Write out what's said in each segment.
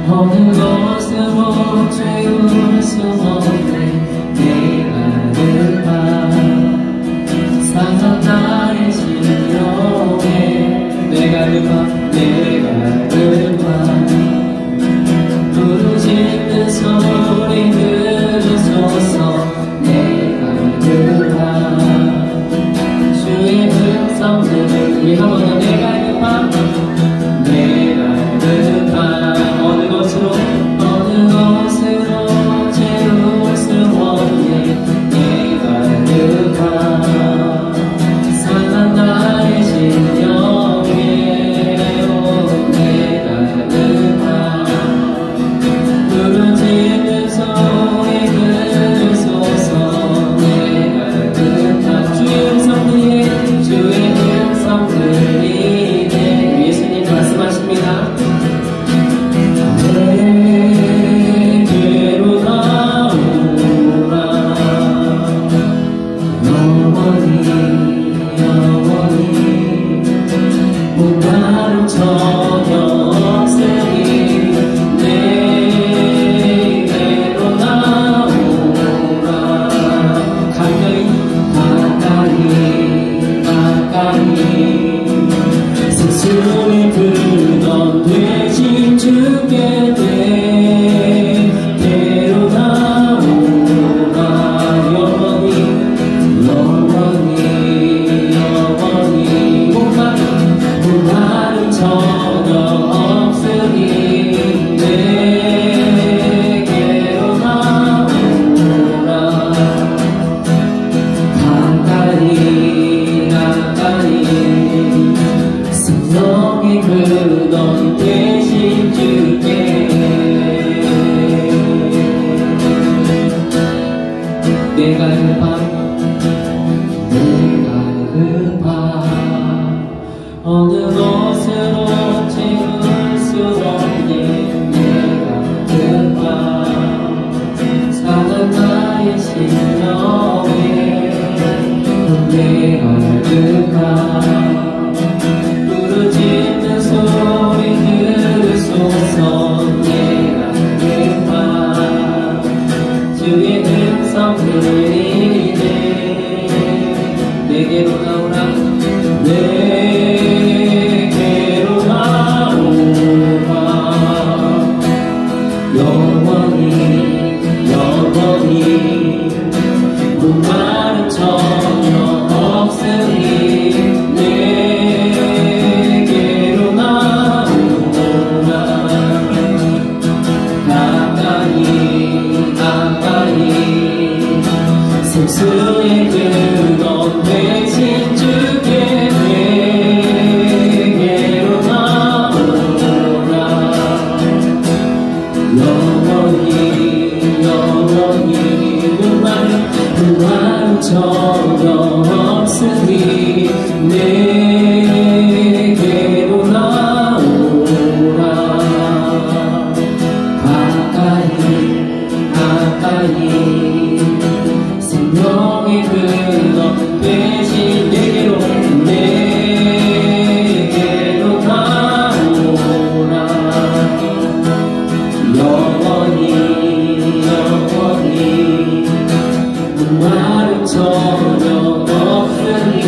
어느 곳으로 채울 수 없네 내가 그가 상한 나의 신용에 내가 그가 부르짖는 소리 들으소서 내가 그가 주의 음성들을 우리 한 번 더 내가 그가 어느 곳으로 채울 수 없네 내가 그가 상한 나의 신령에 내가 그가 부르짖는 소리 들으소서 내가 그가 주의 음성들이네 예수님 말씀하십니다. 숨이 불던 대신 주께 대로 나오라 영원히 목마름 전혀 없으니 내게로 나오라 가까이 성령이 그던 대신 주께 내가 급한 어느 곳으로 채울 수 없네 내가 급한 사는 나의 신령에 내가 급한 부르짖는 소리 들으소서 내가 급한 주의 음성 들리네 내게로 나오라 내게로 나오라 영원히 목마름 전혀 없으니 내게로 나오라 가까이 생수의 그런 대신 주께 내게로 나오라 영원히 목마름 전혀 없으니 내게로 나오라 가까이 생명의 그런 대신 내게로 나오라 영원히 목마름 전혀 없으니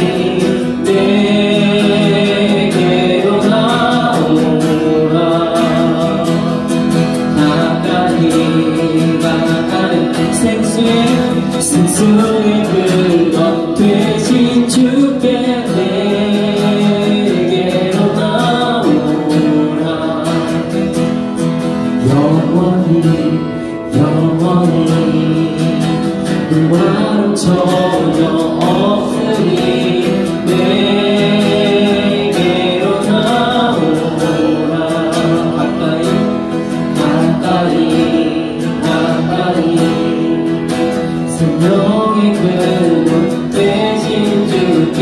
내게로 나오라 가까이 생수의 그것 대신 주께 내게로 나오라 영원히 목마름 전혀 없으니 내게로 나오라 가까이 생명의 그곳 대신 주께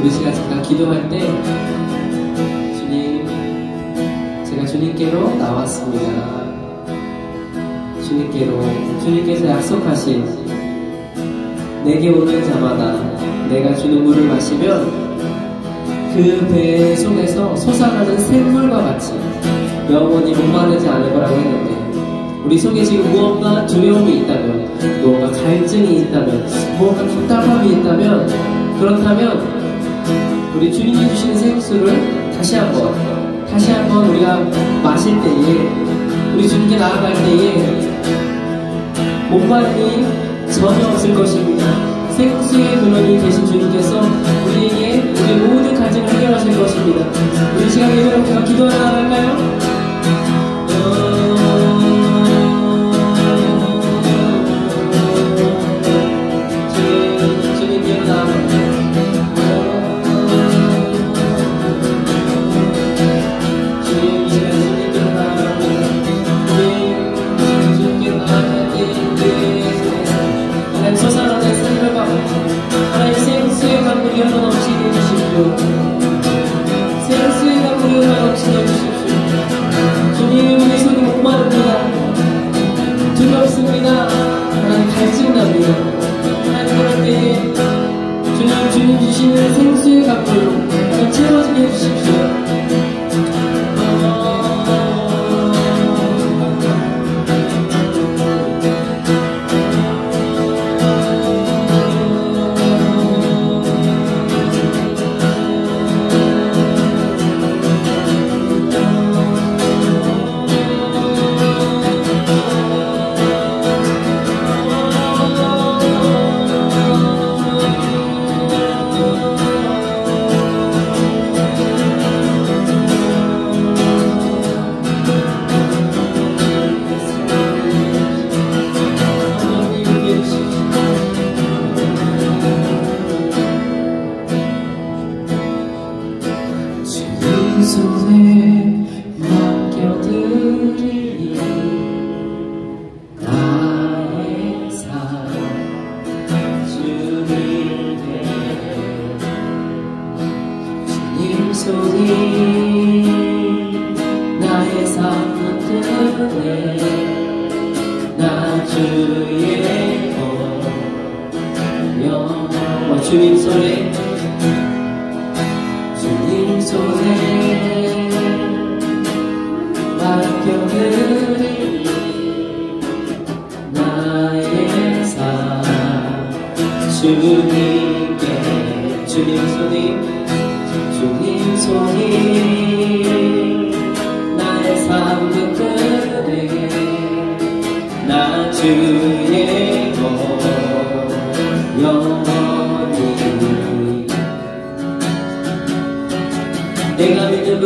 우리 시간 잠깐 기도할 때 주님 제가 주님께로 나왔습니다. 주님께서 약속하신 내게 오는 자마다 내가 주는 물을 마시면 그 배 속에서 솟아나는 샘물과 같이 영원히 목마르지 않을 거라고 했는데, 우리 속에 지금 무언가 두려움이 있다면, 무언가 갈증이 있다면, 무언가 답답함이 있다면, 그렇다면 우리 주님이 주시는 생수를 다시 한번 우리가 마실 때에, 우리 주님께 나아갈 때에 목마름이 전혀 없을 것입니다. 생수의 근원이 되신 주님께서 우리에게 우리 모든 갈증을 해결하실 것입니다. 우리 시간 예배로 기도하러 나갈까요? 주님께로 나아갈까요? 솟아나는 샘물과 하나님 생수의 강물이 흘러넘치게 해주십시오. 생수의 강물이 흘러넘치게 해주십시오. 주님, 우리 속이 목마릅니다. 두렵습니다. 하나님 갈증납니다. 하나님 그럴 때에 주님 주시는 생수의 강물로 채워지게 해주십시오. 손에 맡겨드리니 나의 삶 주님께, 주님 손이 나의 삶 때문에 나 주의 영원, 주님 손에 맡겨드리니 나의 삶 주님께, 주님 손이 나의 삶 끝에 나 주의 영원히. 내가 믿는 분,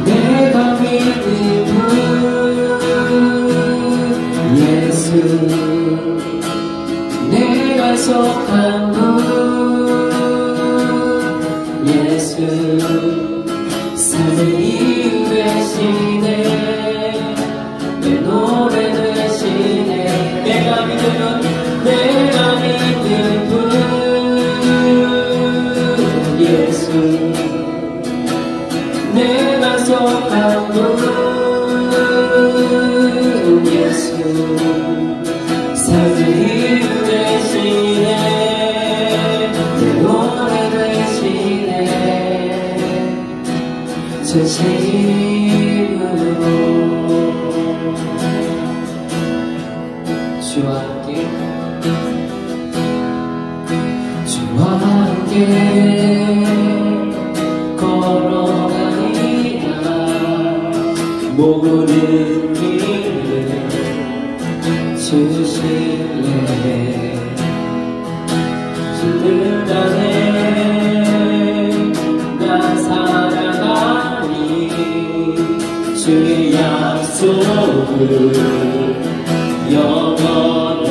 내가 믿는 분 예수, 내가 속한 분 예수, 삶의 이유 되시네, 내 노래 되시네. 내가 믿는 분, 내가 믿는 분 예수, 내가 속한 분 예수, 삶의 이유 되시네, 내 노래 되시네. 진심으로 주와 함께 걸어가니라. 모든 길을 주실래. 주를 안에 나 살아가니 주의 약속을 영원해.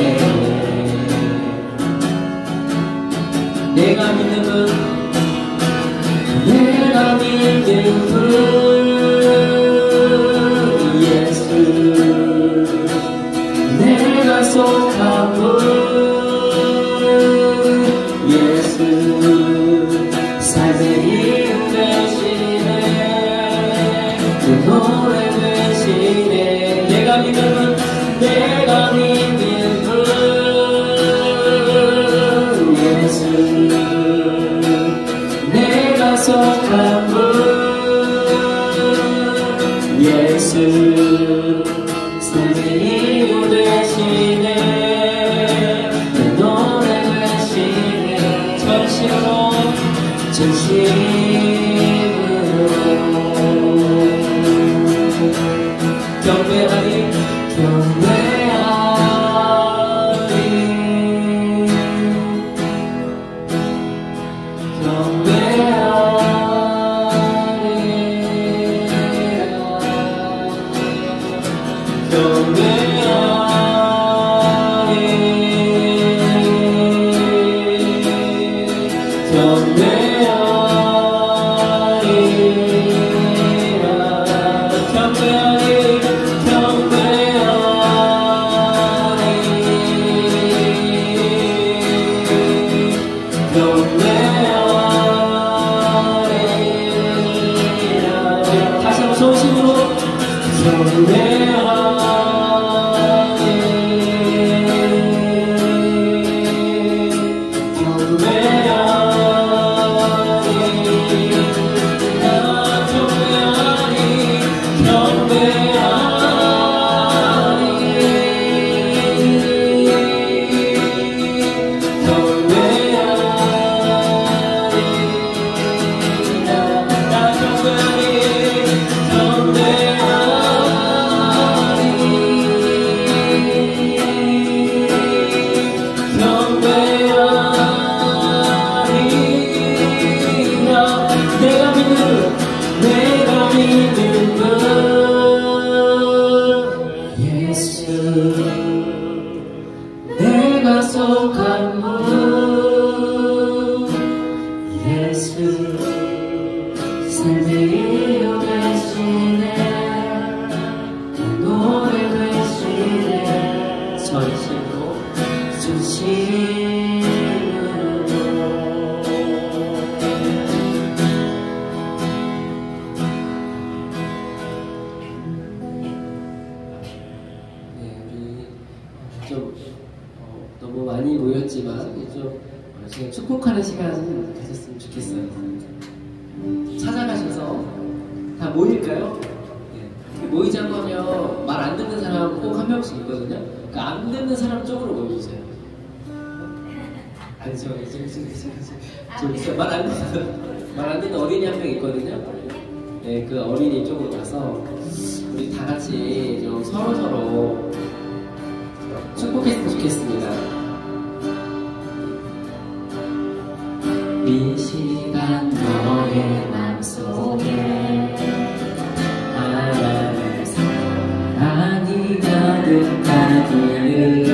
내가 믿는 분, 내가 믿는 분 예수, 내가 속한 분 예수, 삶의 이유 되시네, 그 노래 되시네. 내가 믿는 분, 내가 믿는 분 속한 분 예수 삶의 이유 되시네 내 노래 되시네 전심으로 경배하리 다시 한번 소심으로 내가 속한 분 예수 삶의 이유 되시네 노래 되시네 전심으로 좀 너무 많이 모였지만 좀 지금 축복하는 시간 가졌으면 좋겠어요. 찾아가셔서 다 모일까요? 네. 모이자고 하면 말 안 듣는 사람 꼭 한 명씩 있거든요. 그러니까 안 듣는 사람 쪽으로 모여주세요. 아니죠, 말 안 듣는 어린이 한 명 있거든요. 네, 그 어린이 쪽으로 가서 우리 다 같이 좀 서로 축복했으면 좋겠습니다. 이 시간 너의 맘속에 하나님의 사랑이 가득하기를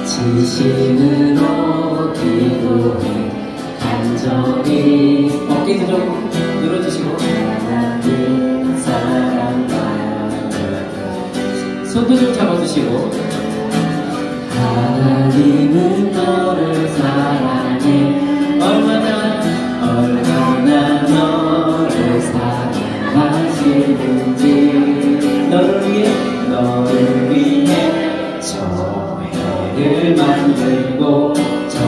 진심으로 기도해 간절히 어깨도 좀 늘어주시고 하나님 사랑받아 손도 좀 잡아주시고 하나님은 너를 사랑해 얼마나 너를 사랑하시는지 너를 위해 저 해를 만들고 저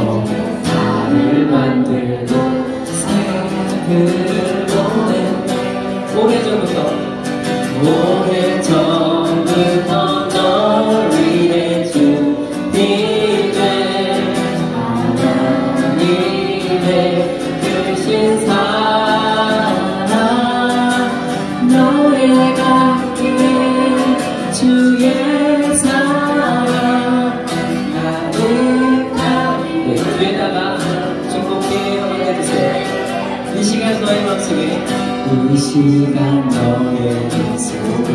달을 만들고 새들을 보냈네 오래전부터 널 위해 준비된 하나님의 크신 사랑 너의 가기에 주의 사랑 가득하게 뒤에다가 축복해 해주세요. 이 시간 너의 맘속에 이 시간 너의 맘속에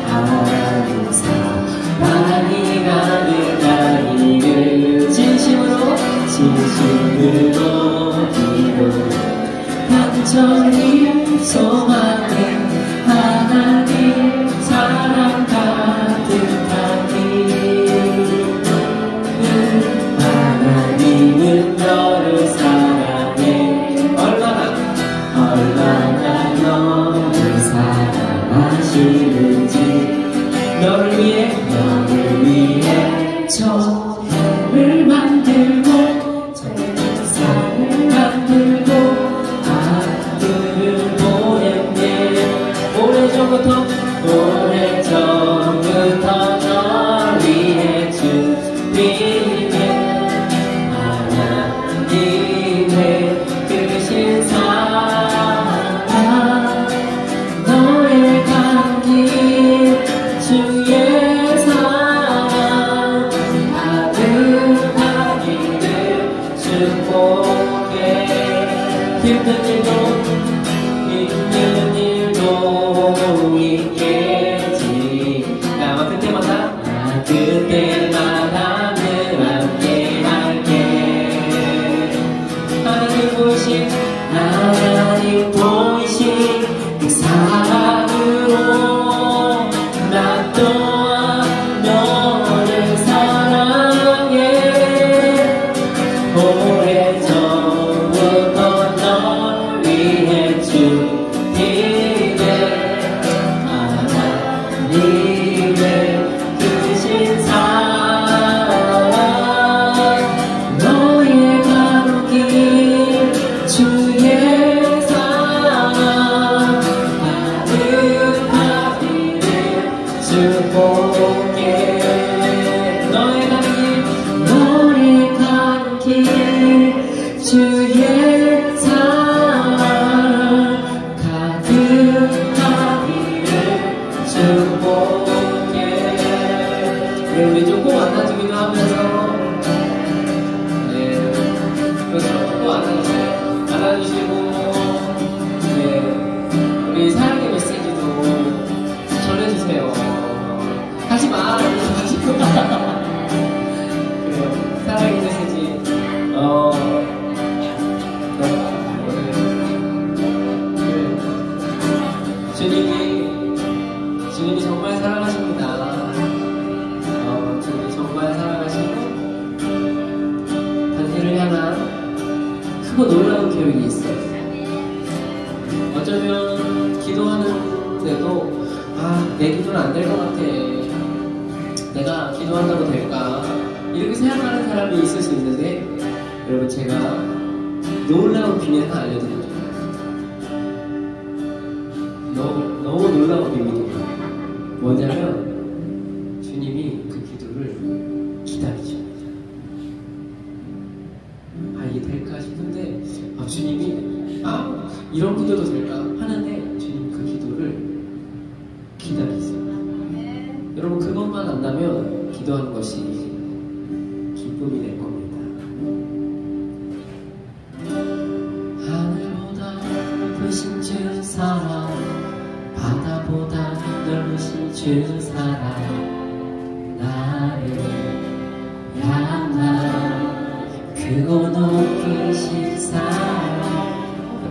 하나님 사랑이 가득하기를 진심으로 기도해 간절히 소망해 하나님 사랑 가득하기 하나님은 너를 사랑해 얼마나 너를 사랑하시 힘든 일도 있겠지. 아마 그때마다 늘 함께 할게. 하나님 보이신 그 사랑으로 나 또한 너를 사랑해. 오래전부터 널 위해 준비된 하나님의 크신 사랑, 너의 가는 길 주의 사랑 가득하기를 축복해. 너의 가는 길 주의 사랑 가득하기를 축복해. 네, 우리 조금 안아주기도 하면서, 네, 그렇죠. 조금 안아주시고, 네, 우리 사랑의 메시지도 전해주세요. 하지마! 그래요. 사랑의 메시지, 주님이 정말 사랑하십니다. 주님이 정말 사랑하시고 당신을 향한 크고 놀라운 계획이 있어요. 어쩌면 기도하는데도 내 기도는 안 될 것 같아. 내가 기도한다고 될까? 이렇게 생각하는 사람이 있을 수 있는데, 여러분, 제가 놀라운 비밀 하나 알려드릴게요. 너무 놀라운 비밀이에요. 뭐냐면 주님이 그 기도를 기다리십니다. 이게 될까 싶은데 주님이 이런 기도도 될까 하는데 주님 그 기도를 기다리세요. 여러분, 그것만 안다면 기도하는 것이 기쁨이 될 겁니다. 하늘보다 높으신 주 사랑, 바다보다 넓으신 주 사랑, 나를 향한 크고 높으신 사랑,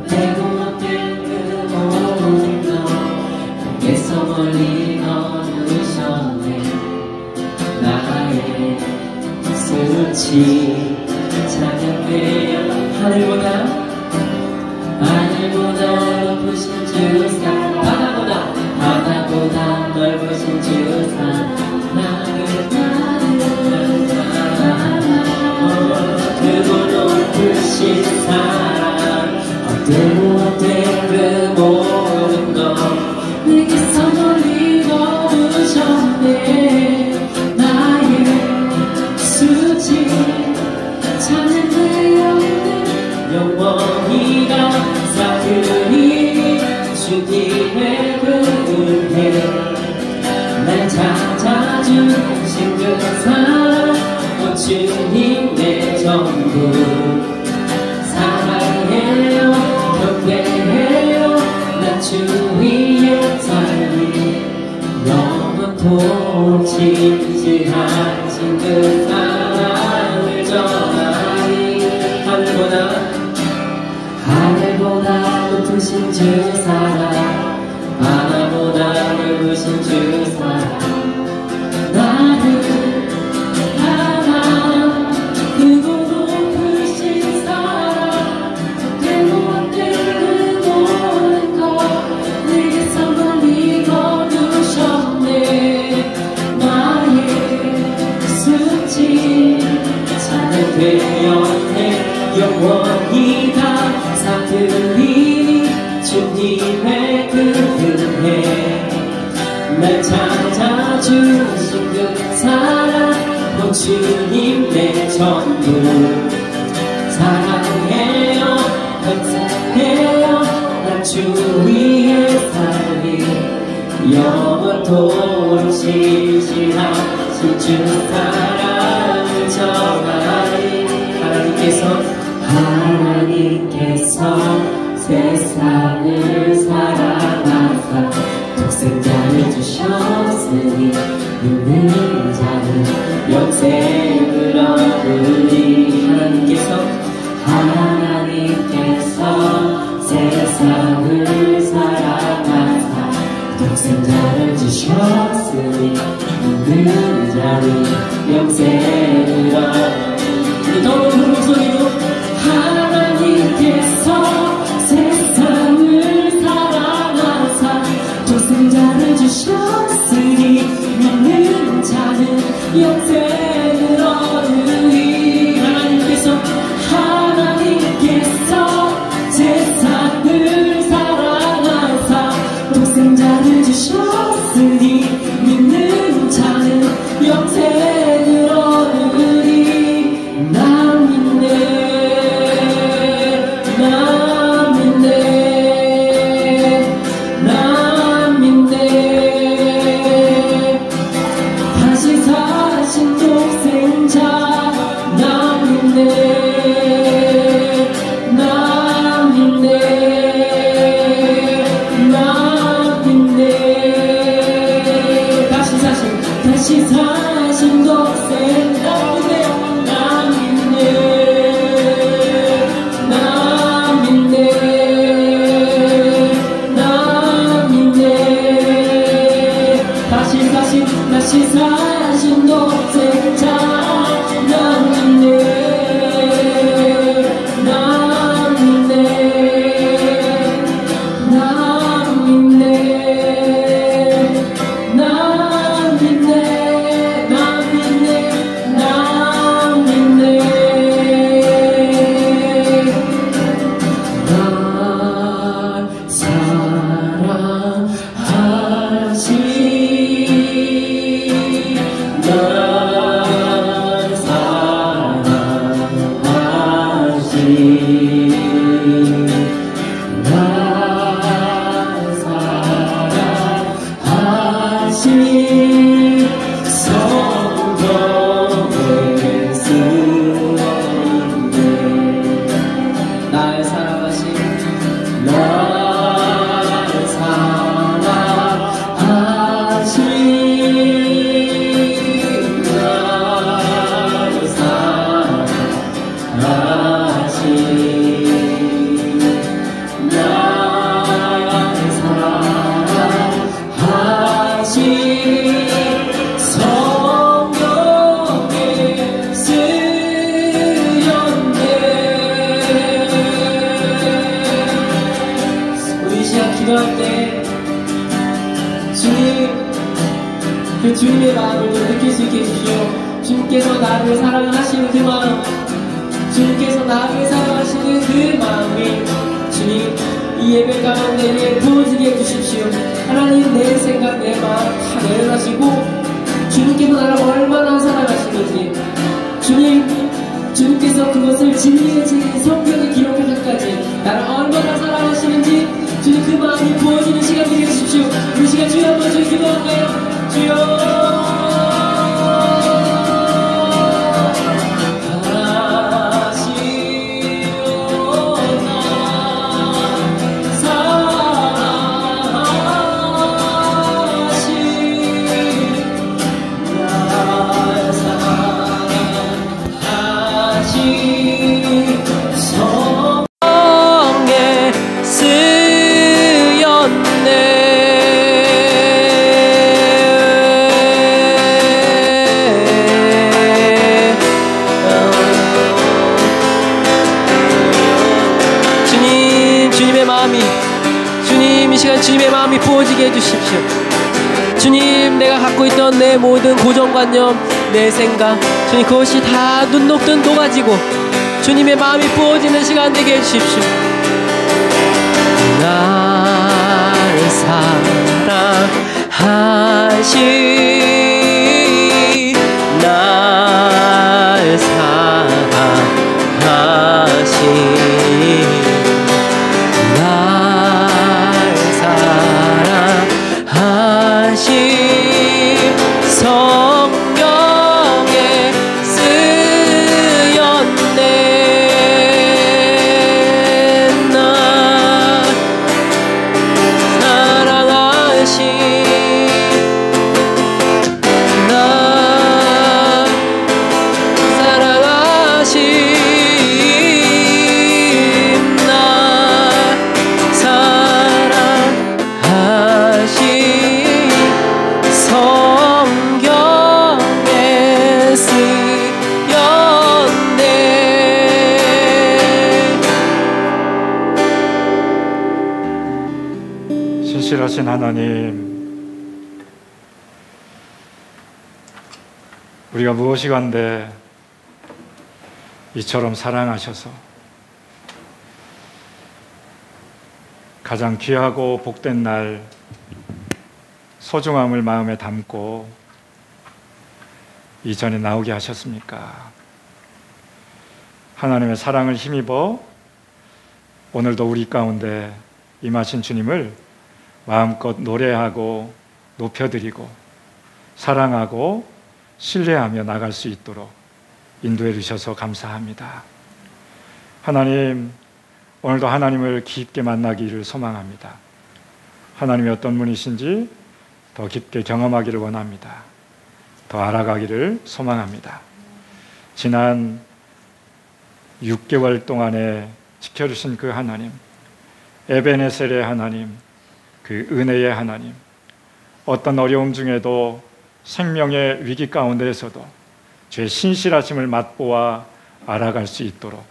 되고 못된 그 모든 것 내게서 멀리 거두셨네. 나의 수치 찬양되어 하늘보다 높으신 주 사랑, 바다보다 넓으신 주 사랑, 나를 크고 높으신 사랑, 되고 못된 그 모든 것 내게서 멀리 거두셨네. 나의 수치 찬양되어 영원히 감사드리. 주님의 그 은혜 날 찾아주신 그 사랑, 주님 내 전부 사랑해요. 경배해요. 난 주 위에 살리 영원토록 진실하신 그 사랑을 전하리. 하늘보다 높으신 주 사랑, 바다보다 넓으신 주 사랑, 나를 향한 크고 높으신 사랑, 되고 못된 그 모든 것 내게서 멀리 거두셨네. 나의 수치 찬양되었네. 영원히 감사드리니 주님의 그 은혜 날 찾아주신 그 사랑, 주님 내 전부 사랑해요. 감사해요. 난 주 위에 살리 영원토록 신실하신 주 사랑을 전하리. 하나님께서 믿는 자는 영생을 얻으리. 하나님께서 세상을 사랑하사 독생자를 주셨으니 믿는 자는 영생을 얻으리. 더 높은 목소리로 하나님께서 세상을 사랑하사 독생자를 주셨으니 믿는 자는 영생을 얻으리. 하나님께서 세상을 사랑하사 독생자를 주셨으니 믿는 자는 영생을 얻으리. 나 믿네, 나 믿네, 나 믿네. 다시 사신 독생자 나 믿네. 다시 사신 독생 나 믿네. 나 믿네. 나 믿네. 나 믿네. 다시 사신 독생자 나 믿네. 나 믿네. 나 믿네. 나 믿네. 기도할 때 주님, 그 주님의 마음을 좀 느낄 수 있게 해주시오. 주님께서 나를 사랑하시는 그 마음, 주님께서 나를 사랑하시는 그 마음이 주님 이 예배 가운데 부어지게 해주십시오. 하나님, 내 생각, 내 마음 다 내려가시고 주님께서 나를 얼마나 사랑하시는지, 주님께서 그것을 진리의 성경에 기록하기까지 나를 얼마나 사랑하시는지 주님 그 마음이 부어지는 시간 되게 해주십시오. 이 시간 주여 한번 주여 기도할까요? 주여 주님의 마음이 부어지게 해주십시오. 주님, 내가 갖고 있던 내 모든 고정관념, 내 생각, 주님 그것이 다 눈 녹듯 녹아지고 주님의 마음이 부어지는 시간 되게 해주십시오. 나를 사랑하시, 나를 사랑하시, 성경에 쓰였네. 나 사랑하시 신실하신 하나님, 우리가 무엇이간데 이처럼 사랑하셔서 가장 귀하고 복된 날 소중함을 마음에 담고 이전에 나오게 하셨습니까? 하나님의 사랑을 힘입어 오늘도 우리 가운데 임하신 주님을 마음껏 노래하고 높여드리고 사랑하고 신뢰하며 나갈 수 있도록 인도해 주셔서 감사합니다. 하나님, 오늘도 하나님을 깊게 만나기를 소망합니다. 하나님이 어떤 분이신지 더 깊게 경험하기를 원합니다. 더 알아가기를 소망합니다. 지난 6개월 동안에 지켜주신 그 하나님, 에베네셀의 하나님, 그 은혜의 하나님, 어떤 어려움 중에도 생명의 위기 가운데에서도 주의 신실하심을 맛보아 알아갈 수 있도록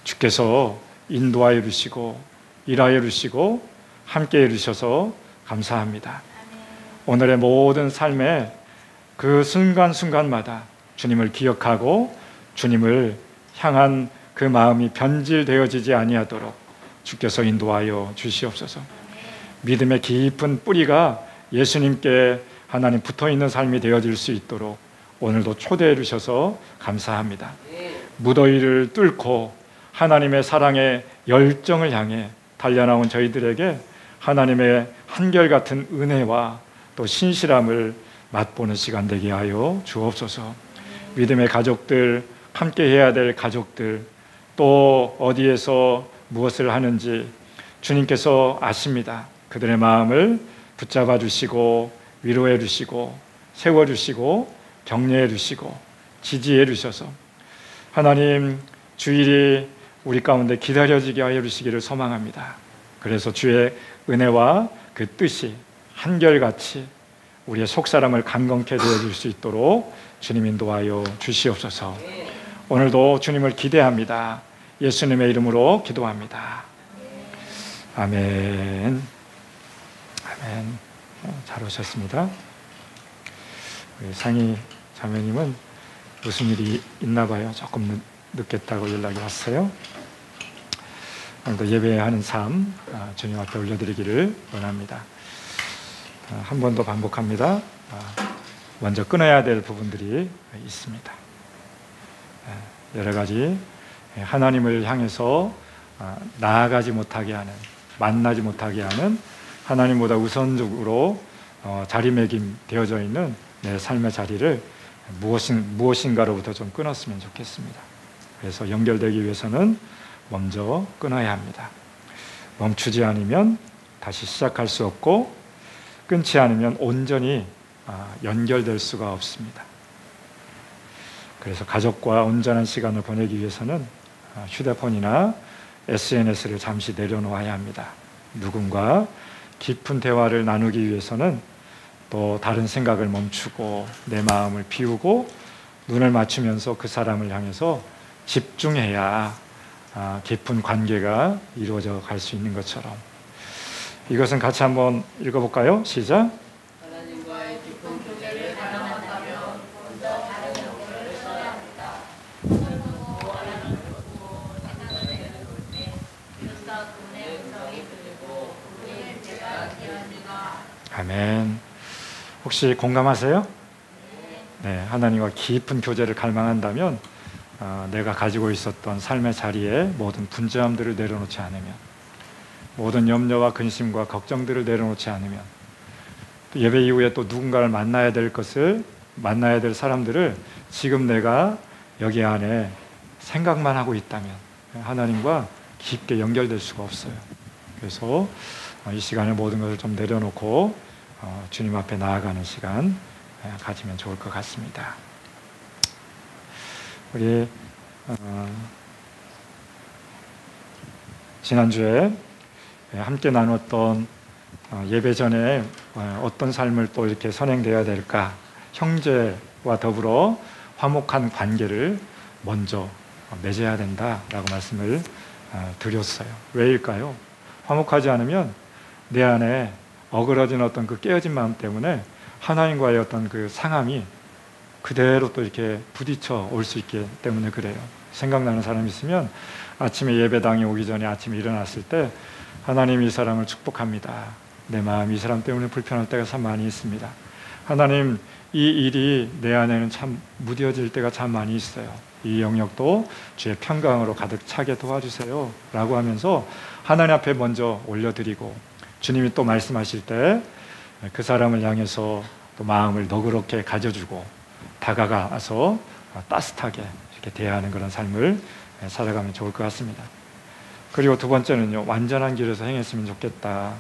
주께서 인도하여 주시고 일하여 주시고 함께 해 주셔서 감사합니다. 오늘의 모든 삶의 그 순간순간마다 주님을 기억하고 주님을 향한 그 마음이 변질되어지지 아니하도록 주께서 인도하여 주시옵소서. 믿음의 깊은 뿌리가 예수님께 하나님 붙어있는 삶이 되어질 수 있도록 오늘도 초대해 주셔서 감사합니다. 무더위를 뚫고 하나님의 사랑의 열정을 향해 달려나온 저희들에게 하나님의 한결같은 은혜와 또 신실함을 맛보는 시간 되게 하여 주옵소서. 믿음의 가족들, 함께 해야 될 가족들, 또 어디에서 무엇을 하는지 주님께서 아십니다. 그들의 마음을 붙잡아 주시고 위로해 주시고 세워 주시고 격려해 주시고 지지해 주셔서 하나님 주일이 우리 가운데 기다려지게 하여 주시기를 소망합니다. 그래서 주의 은혜와 그 뜻이 한결같이 우리의 속사람을 강건케 되어줄 수 있도록 주님 인도하여 주시옵소서. 오늘도 주님을 기대합니다. 예수님의 이름으로 기도합니다. 아멘. 아멘. 잘 오셨습니다. 우리 상희 자매님은 무슨 일이 있나 봐요. 조금 늦겠다고 연락이 왔어요. 오늘도 예배하는 삶 주님 앞에 올려드리기를 원합니다. 한 번 더 반복합니다. 먼저 끊어야 될 부분들이 있습니다. 여러 가지 하나님을 향해서 나아가지 못하게 하는, 만나지 못하게 하는 하나님보다 우선적으로 자리매김 되어져 있는 내 삶의 자리를 무엇인가로부터 좀 끊었으면 좋겠습니다. 그래서 연결되기 위해서는 먼저 끊어야 합니다. 멈추지 않으면 다시 시작할 수 없고 끊지 않으면 온전히 연결될 수가 없습니다. 그래서 가족과 온전한 시간을 보내기 위해서는 휴대폰이나 SNS를 잠시 내려놓아야 합니다. 누군가 깊은 대화를 나누기 위해서는 또 다른 생각을 멈추고 내 마음을 비우고 눈을 맞추면서 그 사람을 향해서 집중해야 깊은 관계가 이루어져 갈 수 있는 것처럼, 이것은 같이 한번 읽어볼까요? 시작. 하나님과의 깊은 교제를 사랑한다면 먼저 다른 용어를 써야 합니다. 아멘. 혹시 공감하세요? 네, 하나님과 깊은 교제를 갈망한다면 내가 가지고 있었던 삶의 자리에 모든 분주함들을 내려놓지 않으면, 모든 염려와 근심과 걱정들을 내려놓지 않으면, 또 예배 이후에 또 누군가를 만나야 될 사람들을 지금 내가 여기 안에 생각만 하고 있다면 하나님과 깊게 연결될 수가 없어요. 그래서 이 시간에 모든 것을 좀 내려놓고 주님 앞에 나아가는 시간 가지면 좋을 것 같습니다. 우리 지난주에 함께 나눴던 예배 전에 어떤 삶을 또 이렇게 선행되어야 될까, 형제와 더불어 화목한 관계를 먼저 맺어야 된다라고 말씀을 드렸어요. 왜일까요? 화목하지 않으면 내 안에 어그러진 어떤 그 깨어진 마음 때문에 하나님과의 어떤 그 상함이 그대로 또 이렇게 부딪혀 올 수 있기 때문에 그래요. 생각나는 사람 있으면 아침에 예배당에 오기 전에 아침에 일어났을 때 하나님 이 사람을 축복합니다. 내 마음이 이 사람 때문에 불편할 때가 참 많이 있습니다. 하나님 이 일이 내 안에는 참 무뎌질 때가 참 많이 있어요. 이 영역도 주의 평강으로 가득 차게 도와주세요 라고 하면서 하나님 앞에 먼저 올려드리고 주님이 또 말씀하실 때 그 사람을 향해서 또 마음을 너그럽게 가져주고 다가가서 따뜻하게 이렇게 대하는 그런 삶을 살아가면 좋을 것 같습니다. 그리고 두 번째는요, 완전한 길에서 행했으면 좋겠다.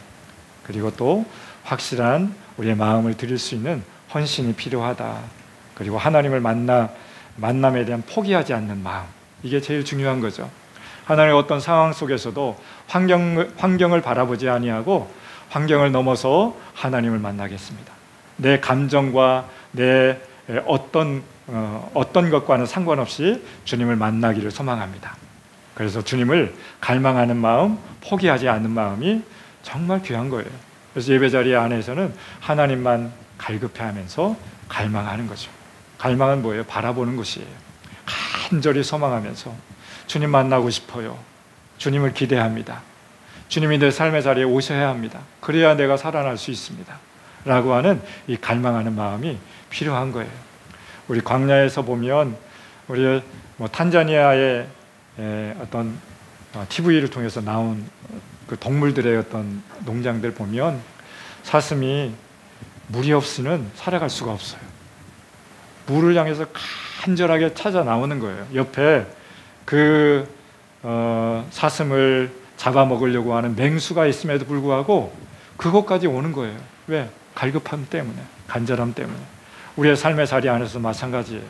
그리고 또 확실한 우리의 마음을 드릴 수 있는 헌신이 필요하다. 그리고 하나님을 만남에 대한 포기하지 않는 마음, 이게 제일 중요한 거죠. 하나님의 어떤 상황 속에서도 환경을 바라보지 아니하고 환경을 넘어서 하나님을 만나겠습니다. 내 감정과 내 어떤 것과는 상관없이 주님을 만나기를 소망합니다. 그래서 주님을 갈망하는 마음, 포기하지 않는 마음이 정말 귀한 거예요. 그래서 예배자리 안에서는 하나님만 갈급해하면서 갈망하는 거죠. 갈망은 뭐예요? 바라보는 것이에요. 간절히 소망하면서 주님 만나고 싶어요. 주님을 기대합니다. 주님이 내 삶의 자리에 오셔야 합니다. 그래야 내가 살아날 수 있습니다. 라고 하는 이 갈망하는 마음이 필요한 거예요. 우리 광야에서 보면 우리 탄자니아의 어떤 TV를 통해서 나온 그 동물들의 어떤 농장들 보면 사슴이 물이 없이는 살아갈 수가 없어요. 물을 향해서 간절하게 찾아 나오는 거예요. 옆에 그 사슴을 잡아먹으려고 하는 맹수가 있음에도 불구하고 그것까지 오는 거예요. 왜? 갈급함 때문에, 간절함 때문에. 우리의 삶의 자리 안에서 마찬가지예요.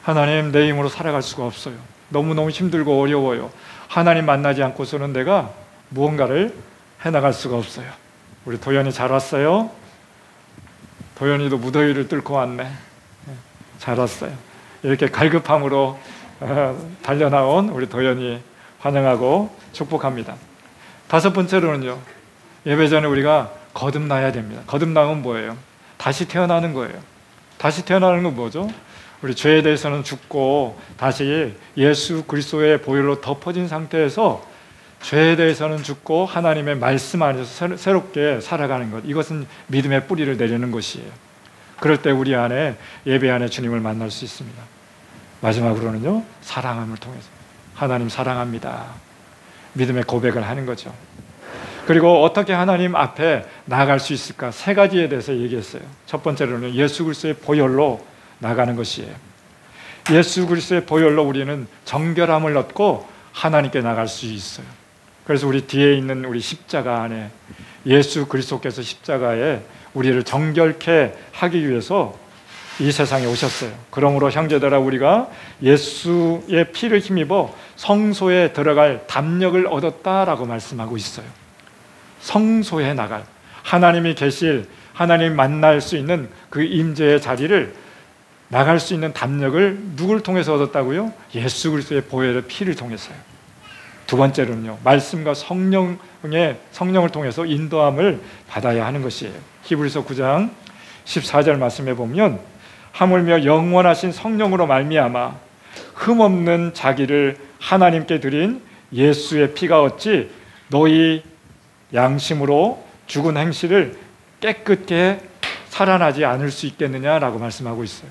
하나님, 내 힘으로 살아갈 수가 없어요. 너무너무 힘들고 어려워요. 하나님 만나지 않고서는 내가 무언가를 해나갈 수가 없어요. 우리 도연이 잘 왔어요. 도연이도 무더위를 뚫고 왔네. 잘 왔어요. 이렇게 갈급함으로 달려나온 우리 도연이 환영하고 축복합니다. 다섯 번째로는요, 예배 전에 우리가 거듭나야 됩니다. 거듭나면 뭐예요? 다시 태어나는 거예요. 다시 태어나는 건 뭐죠? 우리 죄에 대해서는 죽고 다시 예수 그리스도의 보혈로 덮어진 상태에서 죄에 대해서는 죽고 하나님의 말씀 안에서 새롭게 살아가는 것, 이것은 믿음의 뿌리를 내리는 것이에요. 그럴 때 우리 안에, 예배 안에 주님을 만날 수 있습니다. 마지막으로는요, 사랑함을 통해서 하나님 사랑합니다. 믿음의 고백을 하는 거죠. 그리고 어떻게 하나님 앞에 나아갈 수 있을까? 세 가지에 대해서 얘기했어요. 첫 번째로는 예수 그리스도의 보혈로 나가는 것이에요. 예수 그리스도의 보혈로 우리는 정결함을 얻고 하나님께 나갈 수 있어요. 그래서 우리 뒤에 있는 우리 십자가 안에 예수 그리스도께서 십자가에 우리를 정결케 하기 위해서 이 세상에 오셨어요. 그러므로 형제들아, 우리가 예수의 피를 힘입어 성소에 들어갈 담력을 얻었다라고 말씀하고 있어요. 성소에 나갈, 하나님이 계실, 하나님 만날 수 있는 그 임재의 자리를 나갈 수 있는 담력을 누굴 통해서 얻었다고요? 예수 그리스도의 보혈의 피를 통해서요. 두 번째로는요, 말씀과 성령을 통해서 인도함을 받아야 하는 것이에요. 히브리서 9장 14절 말씀에 보면 하물며 영원하신 성령으로 말미암아 흠없는 자기를 하나님께 드린 예수의 피가 어찌 너희 양심으로 죽은 행실을 깨끗게 살아나지 않을 수 있겠느냐라고 말씀하고 있어요.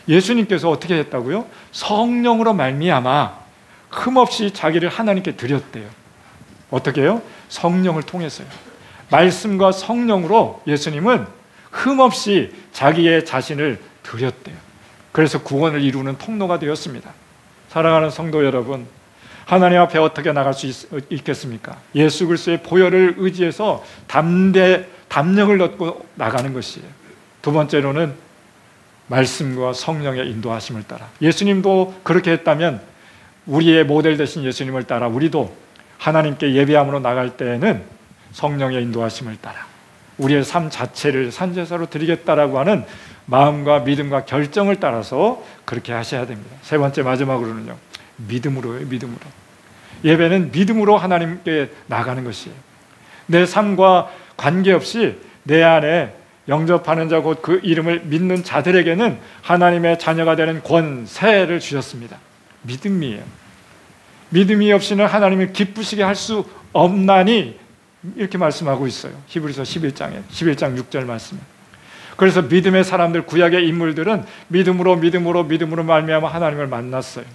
예수님께서 어떻게 했다고요? 성령으로 말미암아 흠없이 자기를 하나님께 드렸대요. 어떻게 해요? 성령을 통해서요. 말씀과 성령으로 예수님은 흠없이 자기의 자신을 드렸대요. 그래서 구원을 이루는 통로가 되었습니다. 사랑하는 성도 여러분, 하나님 앞에 어떻게 나갈 수 있겠습니까? 예수 그리스도의 보혈을 의지해서 담력을 얻고 나가는 것이에요. 두 번째로는 말씀과 성령의 인도하심을 따라. 예수님도 그렇게 했다면 우리의 모델 되신 예수님을 따라 우리도 하나님께 예배함으로 나갈 때에는 성령의 인도하심을 따라 우리의 삶 자체를 산제사로 드리겠다라고 하는 마음과 믿음과 결정을 따라서 그렇게 하셔야 됩니다. 세 번째, 마지막으로는요, 믿음으로요. 믿음으로. 예배는 믿음으로 하나님께 나가는 것이에요. 내 삶과 관계없이 내 안에 영접하는 자 곧 그 이름을 믿는 자들에게는 하나님의 자녀가 되는 권세를 주셨습니다. 믿음이에요. 믿음이 없이는 하나님을 기쁘시게 할 수 없나니 이렇게 말씀하고 있어요. 히브리서 11장 6절 말씀. 그래서 믿음의 사람들, 구약의 인물들은 믿음으로 말미암아 하나님을 만났어요.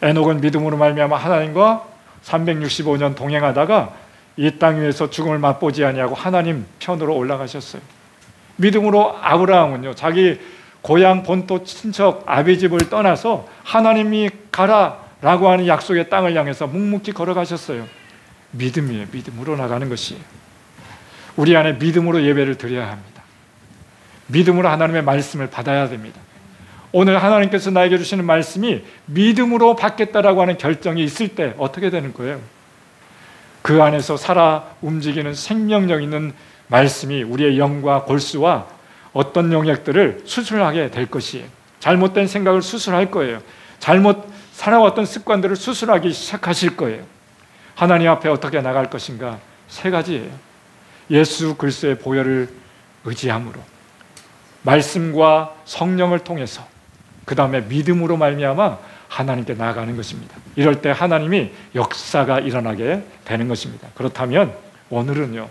에녹은 믿음으로 말미암아 하나님과 365년 동행하다가 이 땅 위에서 죽음을 맛보지 아니하고 하나님 편으로 올라가셨어요. 믿음으로 아브라함은요, 자기 고향 본토 친척 아비 집을 떠나서 하나님이 가라라고 하는 약속의 땅을 향해서 묵묵히 걸어가셨어요. 믿음이에요. 믿음으로 나가는 것이에요. 우리 안에 믿음으로 예배를 드려야 합니다. 믿음으로 하나님의 말씀을 받아야 됩니다. 오늘 하나님께서 나에게 주시는 말씀이 믿음으로 받겠다라고 하는 결정이 있을 때 어떻게 되는 거예요? 그 안에서 살아 움직이는 생명력 있는 말씀이 우리의 영과 골수와 어떤 영역들을 수술하게 될 것이에요. 잘못된 생각을 수술할 거예요. 잘못 살아왔던 습관들을 수술하기 시작하실 거예요. 하나님 앞에 어떻게 나갈 것인가? 3가지예요. 예수 그리스도의 보혈을 의지함으로, 말씀과 성령을 통해서, 그 다음에 믿음으로 말미암아 하나님께 나아가는 것입니다. 이럴 때 하나님이 역사가 일어나게 되는 것입니다. 그렇다면 오늘은요,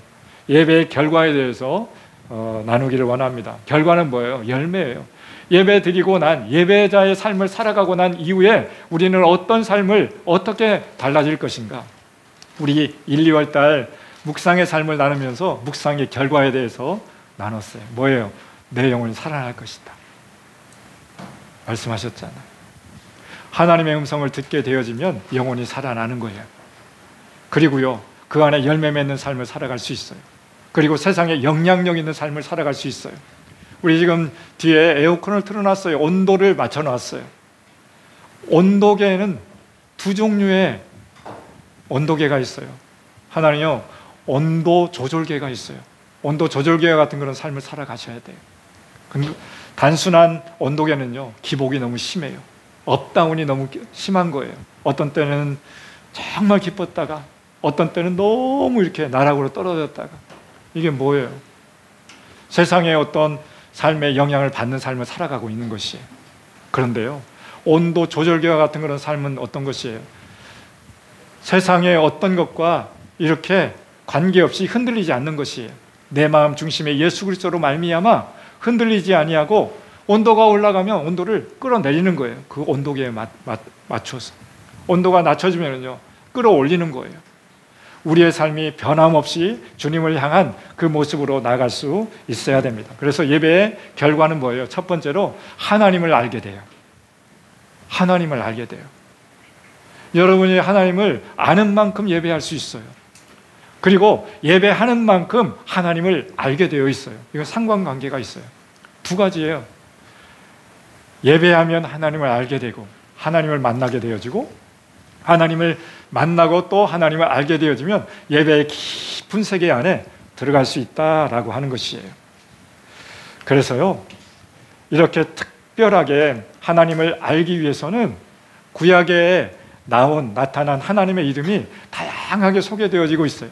예배의 결과에 대해서 나누기를 원합니다. 결과는 뭐예요? 열매예요. 예배 드리고 난, 예배자의 삶을 살아가고 난 이후에 우리는 어떤 삶을 어떻게 달라질 것인가? 우리 1, 2월 달 묵상의 삶을 나누면서 묵상의 결과에 대해서 나눴어요. 뭐예요? 내 영혼이 살아날 것이다 말씀하셨잖아요. 하나님의 음성을 듣게 되어지면 영혼이 살아나는 거예요. 그리고요, 그 안에 열매 맺는 삶을 살아갈 수 있어요. 그리고 세상에 영향력 있는 삶을 살아갈 수 있어요. 우리 지금 뒤에 에어컨을 틀어놨어요. 온도를 맞춰놨어요. 온도계에는 2 종류의 온도계가 있어요. 하나는요, 온도 조절계가 있어요. 온도 조절계 같은 그런 삶을 살아가셔야 돼요. 단순한 온도계는요, 기복이 너무 심해요. 업다운이 너무 심한 거예요. 어떤 때는 정말 기뻤다가 어떤 때는 너무 이렇게 나락으로 떨어졌다가. 이게 뭐예요? 세상의 어떤 삶에 영향을 받는 삶을 살아가고 있는 것이에요. 그런데요, 온도 조절계와 같은 그런 삶은 어떤 것이에요? 세상의 어떤 것과 이렇게 관계없이 흔들리지 않는 것이에요. 내 마음 중심에 예수 그리스도로 말미암아 흔들리지 아니하고 온도가 올라가면 온도를 끌어내리는 거예요. 그 온도계에 맞춰서. 온도가 낮춰지면요, 끌어올리는 거예요. 우리의 삶이 변함없이 주님을 향한 그 모습으로 나갈 수 있어야 됩니다. 그래서 예배의 결과는 뭐예요? 첫 번째로 하나님을 알게 돼요. 하나님을 알게 돼요. 여러분이 하나님을 아는 만큼 예배할 수 있어요. 그리고 예배하는 만큼 하나님을 알게 되어 있어요. 이건 상관관계가 있어요. 2가지예요. 예배하면 하나님을 알게 되고 하나님을 만나게 되어지고, 하나님을 만나고 또 하나님을 알게 되어지면 예배의 깊은 세계 안에 들어갈 수 있다라고 하는 것이에요. 그래서요, 이렇게 특별하게 하나님을 알기 위해서는 구약에 나타난 하나님의 이름이 다양하게 소개되어지고 있어요.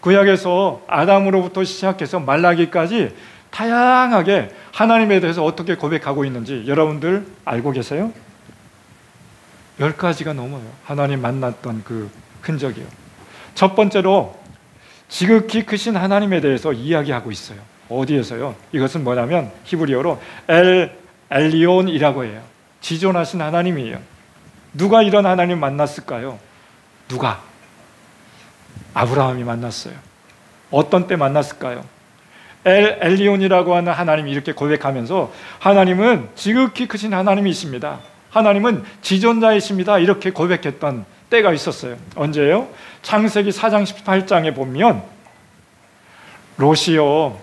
구약에서 아담으로부터 시작해서 말라기까지 다양하게 하나님에 대해서 어떻게 고백하고 있는지 여러분들 알고 계세요? 10가지가 넘어요. 하나님 만났던 그 흔적이요. 첫 번째로 지극히 크신 하나님에 대해서 이야기하고 있어요. 어디에서요? 이것은 뭐냐면 히브리어로 엘리온이라고 해요. 지존하신 하나님이에요. 누가 이런 하나님 만났을까요? 누가? 아브라함이 만났어요. 어떤 때 만났을까요? 엘리온이라고 하는 하나님이 이렇게 고백하면서 하나님은 지극히 크신 하나님이십니다. 하나님은 지존자이십니다. 이렇게 고백했던 때가 있었어요. 언제예요? 창세기 4장 18장에 보면 롯이요,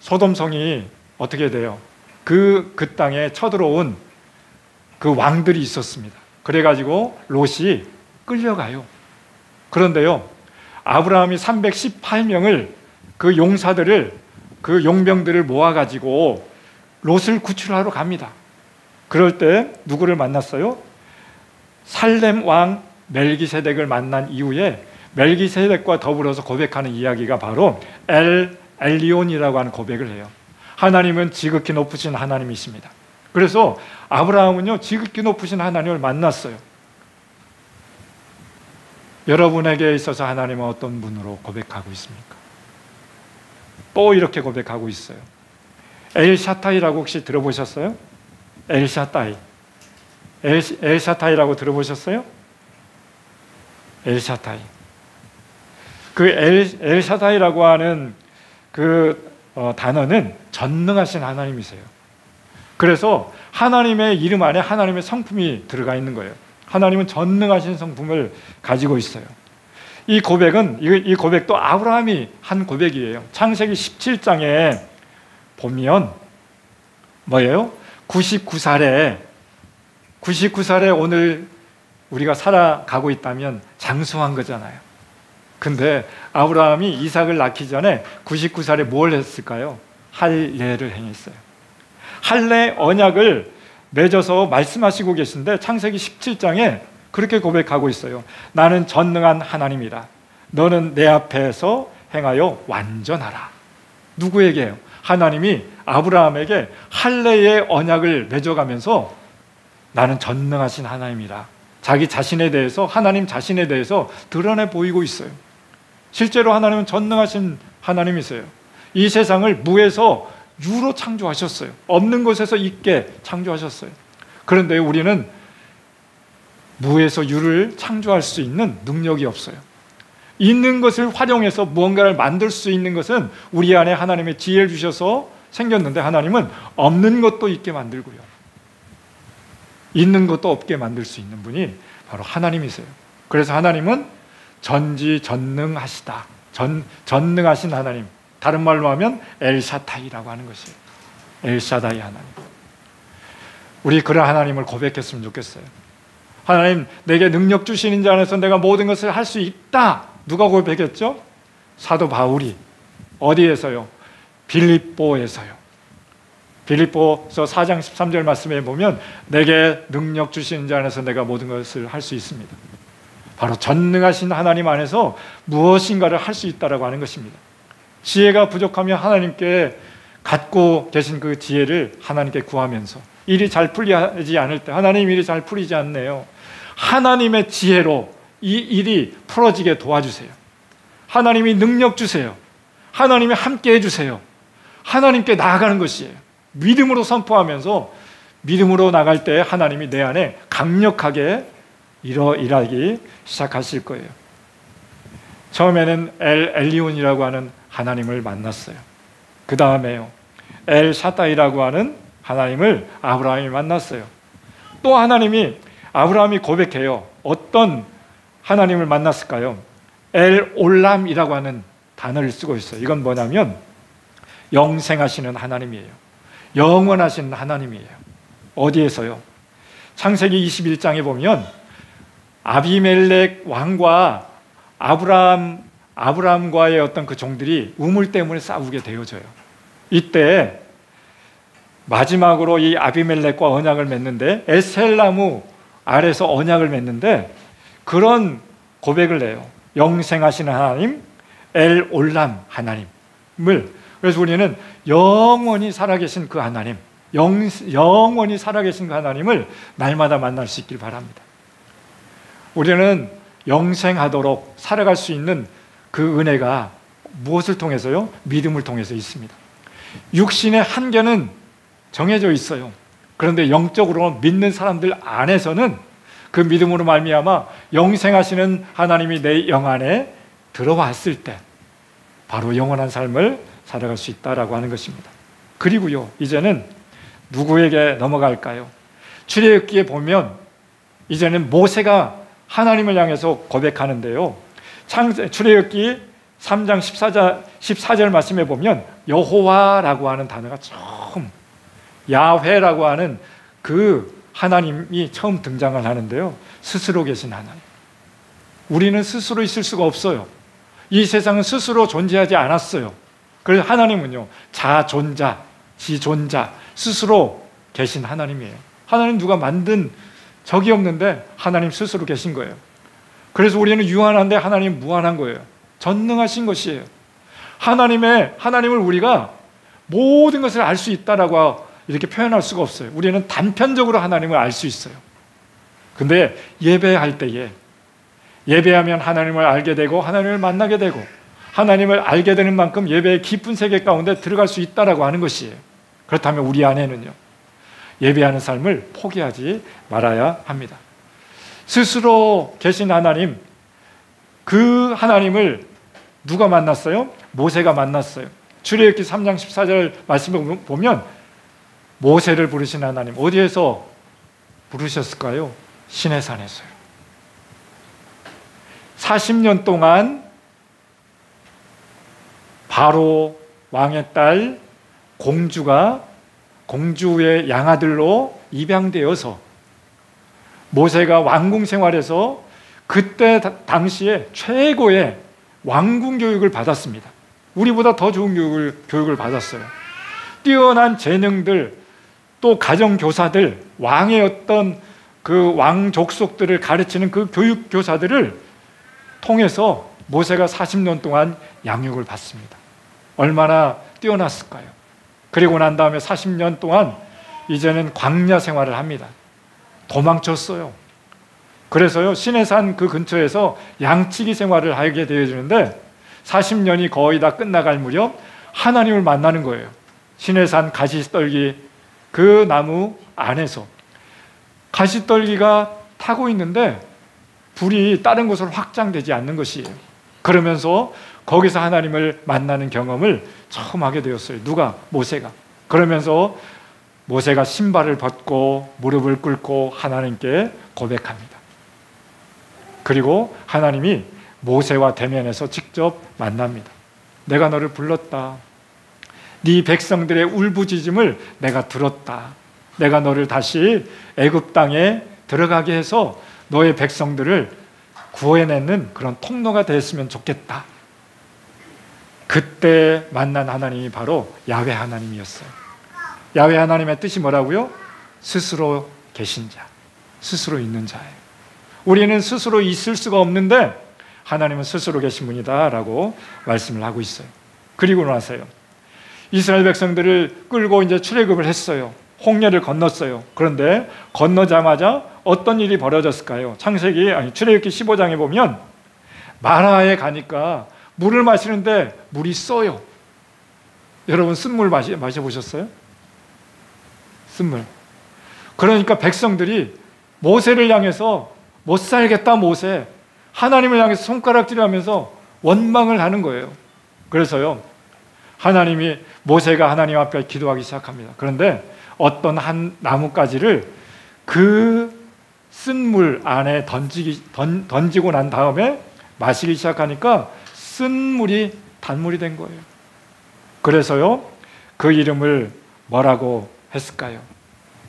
소돔성이 어떻게 돼요? 그 땅에 쳐들어온 그 왕들이 있었습니다. 그래가지고 롯이 끌려가요. 그런데요, 아브라함이 318명을 그 용사들을, 그 용병들을 모아가지고 롯을 구출하러 갑니다. 그럴 때 누구를 만났어요? 살렘 왕 멜기세덱을 만난 이후에 멜기세덱과 더불어서 고백하는 이야기가 바로 엘리온이라고 하는 고백을 해요. 하나님은 지극히 높으신 하나님이십니다. 그래서 아브라함은요, 지극히 높으신 하나님을 만났어요. 여러분에게 있어서 하나님은 어떤 분으로 고백하고 있습니까? 또 이렇게 고백하고 있어요. 엘샤타이라고 혹시 들어보셨어요? 엘샤타이. 엘샤타이라고 들어보셨어요? 엘샤타이. 그 엘샤타이라고 하는 그 단어는 전능하신 하나님이세요. 그래서 하나님의 이름 안에 하나님의 성품이 들어가 있는 거예요. 하나님은 전능하신 성품을 가지고 있어요. 이 고백도 아브라함이 한 고백이에요. 창세기 17장에 보면 뭐예요? 99살에 오늘 우리가 살아가고 있다면 장수한 거잖아요. 근데 아브라함이 이삭을 낳기 전에 99살에 뭘 했을까요? 할례를 행했어요. 할례 언약을 맺어서 말씀하시고 계신데 창세기 17장에 그렇게 고백하고 있어요. 나는 전능한 하나님이라. 너는 내 앞에서 행하여 완전하라. 누구에게요? 하나님이 아브라함에게 할례의 언약을 맺어가면서 나는 전능하신 하나님이라. 자기 자신에 대해서, 하나님 자신에 대해서 드러내 보이고 있어요. 실제로 하나님은 전능하신 하나님이세요. 이 세상을 무에서 유로 창조하셨어요. 없는 것에서 있게 창조하셨어요. 그런데 우리는 무에서 유를 창조할 수 있는 능력이 없어요. 있는 것을 활용해서 무언가를 만들 수 있는 것은 우리 안에 하나님의 지혜를 주셔서 생겼는데, 하나님은 없는 것도 있게 만들고요, 있는 것도 없게 만들 수 있는 분이 바로 하나님이세요. 그래서 하나님은 전지전능하시다. 전능하신 하나님. 다른 말로 하면 엘샤타이라고 하는 것이에요. 엘샤다이 하나님. 우리 그런 하나님을 고백했으면 좋겠어요. 하나님, 내게 능력 주시는 자 안에서 내가 모든 것을 할 수 있다. 누가 고백했죠? 사도 바울이. 어디에서요? 빌립보에서요. 빌립보서 4장 13절 말씀에 보면 내게 능력 주시는 자 안에서 내가 모든 것을 할 수 있습니다. 바로 전능하신 하나님 안에서 무엇인가를 할 수 있다라고 하는 것입니다. 지혜가 부족하면 하나님께 갖고 계신 그 지혜를 하나님께 구하면서, 일이 잘 풀리지 않을 때 하나님, 일이 잘 풀리지 않네요. 하나님의 지혜로 이 일이 풀어지게 도와주세요. 하나님이 능력 주세요. 하나님이 함께 해주세요. 하나님께 나아가는 것이에요. 믿음으로 선포하면서 믿음으로 나갈 때 하나님이 내 안에 강력하게 일하기 시작하실 거예요. 처음에는 엘리온이라고 하는 하나님을 만났어요. 그 다음에요, 엘샤다이라고 하는 하나님을 아브라함이 만났어요. 또 아브라함이 고백해요. 어떤 하나님을 만났을까요? 엘올람이라고 하는 단어를 쓰고 있어요. 이건 뭐냐면 영생하시는 하나님이에요. 영원하신 하나님이에요. 어디에서요? 창세기 21장에 보면 아비멜렉 왕과 아브라함과의 어떤 그 종들이 우물 때문에 싸우게 되어져요. 이때 마지막으로 이 아비멜렉과 언약을 맺는데, 에셀나무 아래서 언약을 맺는데 그런 고백을 해요. 영생하시는 하나님, 엘올람 하나님을. 그래서 우리는 영원히 살아계신 그 하나님, 영원히 살아계신 그 하나님을 날마다 만날 수 있길 바랍니다. 우리는 영생하도록 살아갈 수 있는 그 은혜가 무엇을 통해서요? 믿음을 통해서 있습니다. 육신의 한계는 정해져 있어요. 그런데 영적으로 믿는 사람들 안에서는 그 믿음으로 말미암아 영생하시는 하나님이 내 영 안에 들어왔을 때 바로 영원한 삶을 살아갈 수 있다라고 하는 것입니다. 그리고요, 이제는 누구에게 넘어갈까요? 출애굽기에 보면 이제는 모세가 하나님을 향해서 고백하는데요, 출애굽기 3장 14절 말씀에 보면 여호와라고 하는 단어가 처음, 야훼라고 하는 그 하나님이 처음 등장을 하는데요, 스스로 계신 하나님. 우리는 스스로 있을 수가 없어요. 이 세상은 스스로 존재하지 않았어요. 그래서 하나님은요, 자존자, 지존자, 스스로 계신 하나님이에요. 하나님 누가 만든 적이 없는데 하나님 스스로 계신 거예요. 그래서 우리는 유한한데 하나님은 무한한 거예요. 전능하신 것이에요. 하나님을 우리가 모든 것을 알 수 있다라고 이렇게 표현할 수가 없어요. 우리는 단편적으로 하나님을 알 수 있어요. 근데 예배할 때에 예배하면 하나님을 알게 되고 하나님을 만나게 되고 하나님을 알게 되는 만큼 예배의 깊은 세계 가운데 들어갈 수 있다라고 하는 것이에요. 그렇다면 우리 안에는요, 예배하는 삶을 포기하지 말아야 합니다. 스스로 계신 하나님, 그 하나님을 누가 만났어요? 모세가 만났어요. 출애굽기 3장 14절 말씀을 보면 모세를 부르신 하나님, 어디에서 부르셨을까요? 시내산에서요. 40년 동안 바로 왕의 딸 공주의 양아들로 입양되어서 모세가 왕궁 생활에서 그때 당시에 최고의 왕궁 교육을 받았습니다. 우리보다 더 좋은 교육을 받았어요. 뛰어난 재능들, 또 가정교사들, 왕의 어떤 그 왕 족속들을 가르치는 그 교육교사들을 통해서 모세가 40년 동안 양육을 받습니다. 얼마나 뛰어났을까요? 그리고 난 다음에 40년 동안 이제는 광야 생활을 합니다. 도망쳤어요. 그래서요, 시내산 그 근처에서 양치기 생활을 하게 되어지는데 40년이 거의 다 끝나갈 무렵 하나님을 만나는 거예요. 시내산 가시떨기 그 나무 안에서 가시떨기가 타고 있는데 불이 다른 곳으로 확장되지 않는 것이에요. 그러면서 거기서 하나님을 만나는 경험을 처음 하게 되었어요. 누가? 모세가. 그러면서 모세가 신발을 벗고 무릎을 꿇고 하나님께 고백합니다. 그리고 하나님이 모세와 대면해서 직접 만납니다. 내가 너를 불렀다. 네 백성들의 울부짖음을 내가 들었다. 내가 너를 다시 애굽 땅에 들어가게 해서 너의 백성들을 구해내는 그런 통로가 됐으면 좋겠다. 그때 만난 하나님이 바로 야훼 하나님이었어요. 야훼 하나님의 뜻이 뭐라고요? 스스로 계신 자, 스스로 있는 자예요. 우리는 스스로 있을 수가 없는데 하나님은 스스로 계신 분이다 라고 말씀을 하고 있어요. 그리고 나서요, 이스라엘 백성들을 끌고 이제 출애굽을 했어요. 홍해를 건넜어요. 그런데 건너자마자 어떤 일이 벌어졌을까요? 출애굽기 15장에 보면 마라에 가니까 물을 마시는데 물이 써요. 여러분 쓴물 마셔보셨어요? 쓴물. 그러니까 백성들이 모세를 향해서 못 살겠다 모세, 하나님을 향해서 손가락질하면서 원망을 하는 거예요. 그래서요, 하나님이 모세가 하나님 앞에 기도하기 시작합니다. 그런데 어떤 한 나뭇가지를 그 쓴물 안에 던지고 난 다음에 마시기 시작하니까 쓴 물이 단물이 된 거예요. 그래서요, 그 이름을 뭐라고 했을까요?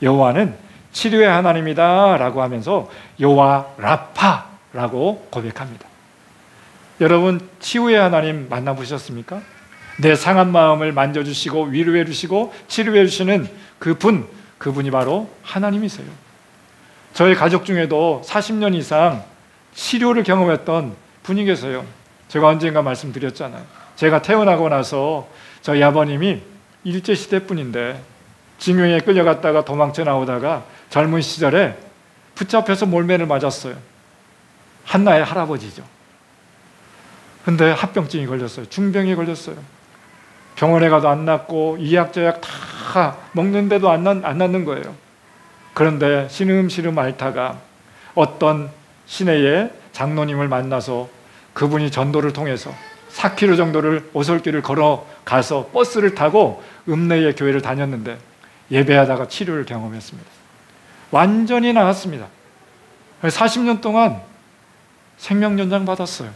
여호와는 치료의 하나님이다 라고 하면서 여호와 라파라고 고백합니다. 여러분, 치유의 하나님 만나보셨습니까? 내 상한 마음을 만져주시고 위로해 주시고 치료해 주시는 그분이 바로 하나님이세요. 저희 가족 중에도 40년 이상 치료를 경험했던 분이 계세요. 제가 언젠가 말씀드렸잖아요. 제가 태어나고 나서 저희 아버님이 일제시대 분인데 징용에 끌려갔다가 도망쳐 나오다가 젊은 시절에 붙잡혀서 몰매를 맞았어요. 한나의 할아버지죠. 근데 합병증이 걸렸어요. 중병이 걸렸어요. 병원에 가도 안 낫고 이약저약 다 먹는데도 안 낫는 거예요. 그런데 시름시름 앓다가 어떤 시내의 장로님을 만나서 그분이 전도를 통해서 4km 정도를 오솔길을 걸어가서 버스를 타고 읍내의 교회를 다녔는데 예배하다가 치료를 경험했습니다. 완전히 나았습니다. 40년 동안 생명연장 받았어요.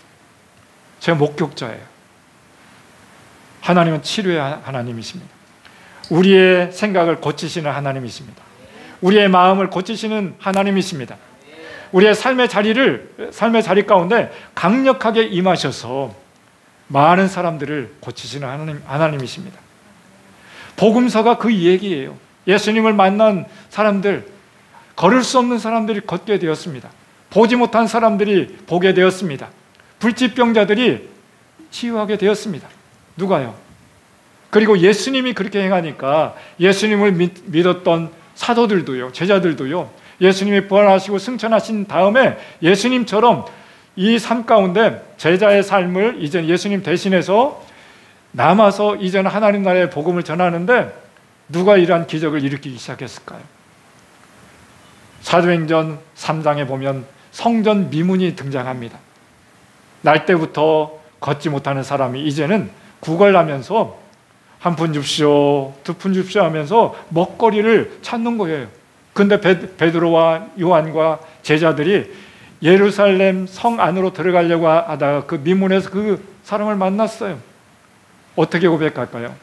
제가 목격자예요. 하나님은 치료의 하나님이십니다. 우리의 생각을 고치시는 하나님이십니다. 우리의 마음을 고치시는 하나님이십니다. 우리의 삶의 자리 가운데 강력하게 임하셔서 많은 사람들을 고치시는 하나님이십니다. 복음서가 그 예기예요. 예수님을 만난 사람들, 걸을 수 없는 사람들이 걷게 되었습니다. 보지 못한 사람들이 보게 되었습니다. 불치병자들이 치유하게 되었습니다. 누가요? 그리고 예수님이 그렇게 행하니까 예수님을 믿었던 사도들도요, 제자들도요, 예수님이 부활하시고 승천하신 다음에 예수님처럼 이 삶 가운데 제자의 삶을 이제 예수님 대신해서 남아서 이제는 하나님 나라의 복음을 전하는데 누가 이러한 기적을 일으키기 시작했을까요? 사도행전 3장에 보면 성전 미문이 등장합니다. 날 때부터 걷지 못하는 사람이 이제는 구걸하면서 한 푼 줍시오, 두 푼 줍시오 하면서 먹거리를 찾는 거예요. 근데 베드로와 요한과 제자들이 예루살렘 성 안으로 들어가려고 하다가 그 미문에서 그 사람을 만났어요. 어떻게 고백할까요?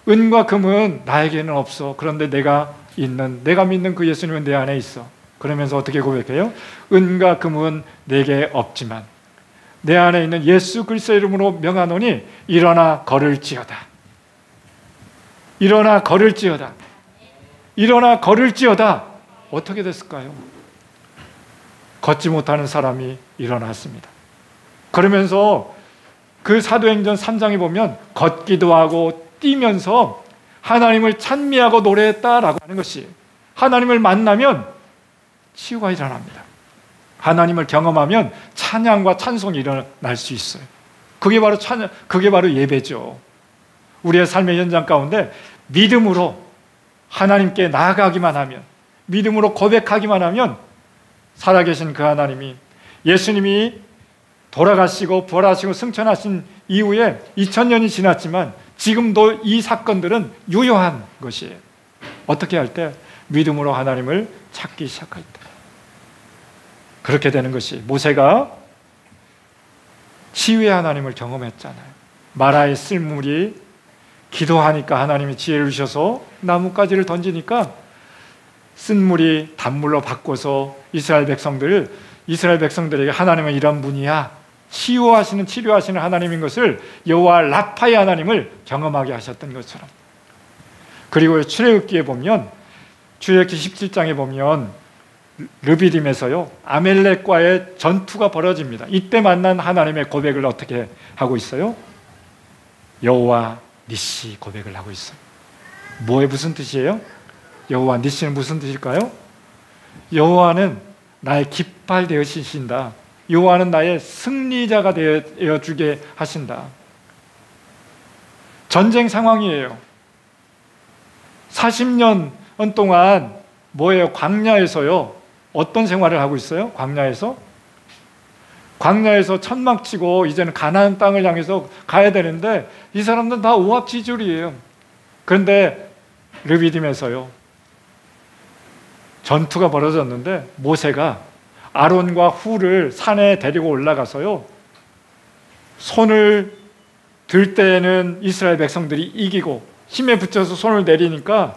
은과 금은 나에게는 없어. 그런데 내가 믿는 그 예수님은 내 안에 있어. 그러면서 어떻게 고백해요? 은과 금은 내게 없지만 내 안에 있는 예수 그리스도의 이름으로 명하노니 일어나 걸을지어다. 일어나 걸을지어다. 일어나 걸을지어다. 어떻게 됐을까요? 걷지 못하는 사람이 일어났습니다. 그러면서 그 사도행전 3장에 보면 걷기도 하고 뛰면서 하나님을 찬미하고 노래했다라고 하는 것이, 하나님을 만나면 치유가 일어납니다. 하나님을 경험하면 찬양과 찬송이 일어날 수 있어요. 그게 바로 찬양, 그게 바로 예배죠. 우리의 삶의 현장 가운데 믿음으로 하나님께 나아가기만 하면, 믿음으로 고백하기만 하면 살아계신 그 하나님이, 예수님이 돌아가시고 부활하시고 승천하신 이후에 2000년이 지났지만 지금도 이 사건들은 유효한 것이에요. 어떻게 할 때? 믿음으로 하나님을 찾기 시작할 때. 그렇게 되는 것이, 모세가 치유의 하나님을 경험했잖아요. 마라의 쓸물이 기도하니까 하나님이 지혜를 주셔서 나뭇가지를 던지니까 쓴물이 단물로 바꿔서 이스라엘 백성들에게 하나님은 이런 분이야, 치유하시는 치료하시는 하나님인 것을, 여호와 라파의 하나님을 경험하게 하셨던 것처럼. 그리고 출애굽기에 보면, 출애굽기 17장에 보면 르비딤에서요 아멜렉과의 전투가 벌어집니다. 이때 만난 하나님의 고백을 어떻게 하고 있어요? 여호와 니시 고백을 하고 있어요. 무슨 뜻이에요? 여호와 니시는 무슨 뜻일까요? 여호와는 나의 깃발 되어주신다. 여호와는 나의 승리자가 되어주게 하신다. 전쟁 상황이에요. 40년 동안 뭐예요? 광야에서요. 어떤 생활을 하고 있어요? 광야에서 천막치고 이제는 가나안 땅을 향해서 가야 되는데 이 사람들은 다 오합지졸이에요. 그런데 르비딤에서요 전투가 벌어졌는데 모세가 아론과 훌을 산에 데리고 올라가서요 손을 들 때에는 이스라엘 백성들이 이기고 힘에 붙여서 손을 내리니까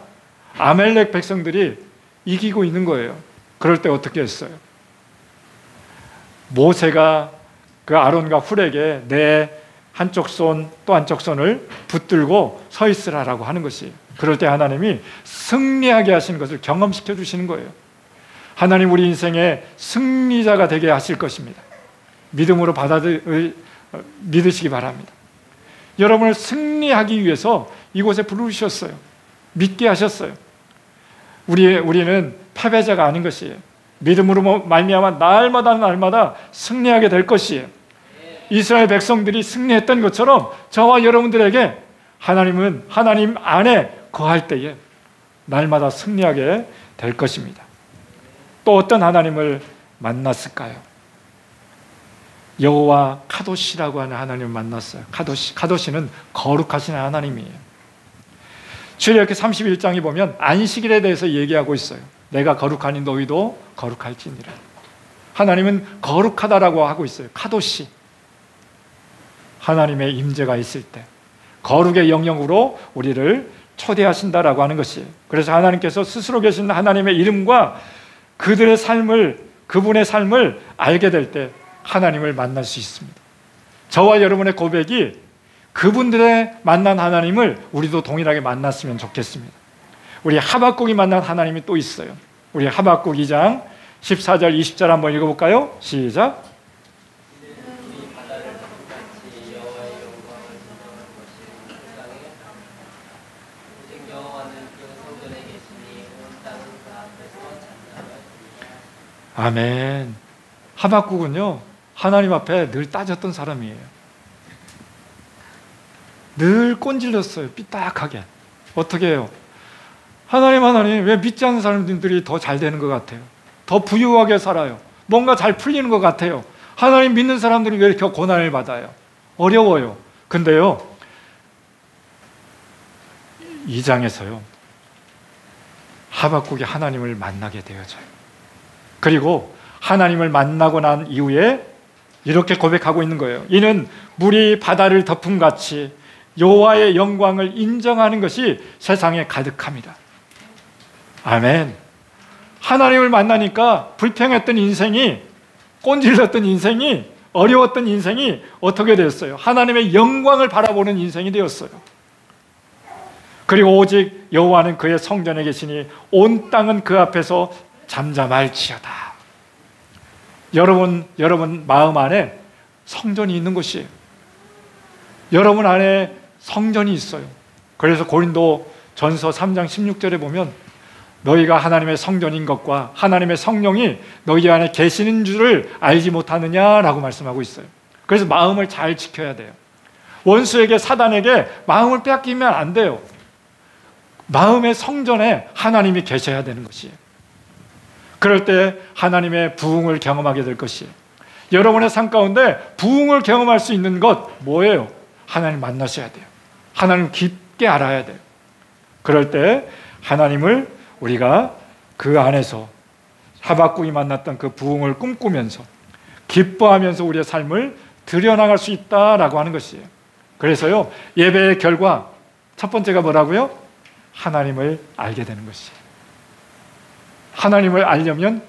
아멜렉 백성들이 이기고 있는 거예요. 그럴 때 어떻게 했어요? 모세가 그 아론과 훌에게 내 한쪽 손 또 한쪽 손을 붙들고 서 있으라라고 하는 것이에요. 그럴 때 하나님이 승리하게 하시는 것을 경험시켜 주시는 거예요. 하나님 우리 인생의 승리자가 되게 하실 것입니다. 믿음으로 믿으시기 바랍니다. 여러분을 승리하기 위해서 이곳에 부르셨어요. 믿게 하셨어요. 우리는 패배자가 아닌 것이에요. 믿음으로 말미암아 날마다 승리하게 될 것이에요. 이스라엘 백성들이 승리했던 것처럼 저와 여러분들에게 하나님은 하나님 안에 거할 때에 날마다 승리하게 될 것입니다. 또 어떤 하나님을 만났을까요? 여호와 카도시라고 하는 하나님을 만났어요. 카도시는 거룩하신 하나님이에요. 출애굽기 31장에 보면 안식일에 대해서 얘기하고 있어요. 내가 거룩하니 너희도 거룩할지니라. 하나님은 거룩하다라고 하고 있어요. 카도시. 하나님의 임재가 있을 때 거룩의 영역으로 우리를 초대하신다라고 하는 것이에요. 그래서 하나님께서 스스로 계신 하나님의 이름과 그들의 삶을, 그분의 삶을 알게 될 때 하나님을 만날 수 있습니다. 저와 여러분의 고백이 그분들의 만난 하나님을 우리도 동일하게 만났으면 좋겠습니다. 우리 하박국이 만난 하나님이 또 있어요. 우리 하박국 2장 14절, 20절 한번 읽어볼까요? 시작. 우리 바다를 같이 여호와의 영광을 전하는 것이 온 땅에 오직 여호와는 그 성전에 계시니 온 땅은 그 앞에서 잠잠하였습니다. 아멘. 하박국은요, 하나님 앞에 늘 따졌던 사람이에요. 늘 꼰질렸어요. 삐딱하게. 어떻게 해요? 하나님, 왜 믿지 않는 사람들이 더 잘 되는 것 같아요? 더 부유하게 살아요. 뭔가 잘 풀리는 것 같아요. 하나님 믿는 사람들이 왜 이렇게 고난을 받아요? 어려워요. 근데요, 2장에서요, 하박국이 하나님을 만나게 되어져요. 그리고 하나님을 만나고 난 이후에 이렇게 고백하고 있는 거예요. 이는 물이 바다를 덮음같이 여호와의 영광을 인정하는 것이 세상에 가득합니다. 아멘. 하나님을 만나니까 불평했던 인생이, 꼰질렀던 인생이, 어려웠던 인생이 어떻게 되었어요? 하나님의 영광을 바라보는 인생이 되었어요. 그리고 오직 여호와는 그의 성전에 계시니 온 땅은 그 앞에서 잠잠할지어다. 여러분 마음 안에 성전이 있는 것이에요. 여러분 안에 성전이 있어요. 그래서 고린도 전서 3장 16절에 보면 너희가 하나님의 성전인 것과 하나님의 성령이 너희 안에 계시는 줄을 알지 못하느냐라고 말씀하고 있어요. 그래서 마음을 잘 지켜야 돼요. 원수에게, 사단에게 마음을 빼앗기면 안 돼요. 마음의 성전에 하나님이 계셔야 되는 것이에요. 그럴 때 하나님의 부흥을 경험하게 될 것이에요. 여러분의 삶 가운데 부흥을 경험할 수 있는 것 뭐예요? 하나님 만나셔야 돼요. 하나님 깊게 알아야 돼요. 그럴 때 하나님을 우리가 그 안에서 하박국이 만났던 그 부흥을 꿈꾸면서 기뻐하면서 우리의 삶을 드려나갈 수 있다라고 하는 것이에요. 그래서요, 예배의 결과 첫 번째가 뭐라고요? 하나님을 알게 되는 것이에요. 하나님을 알려면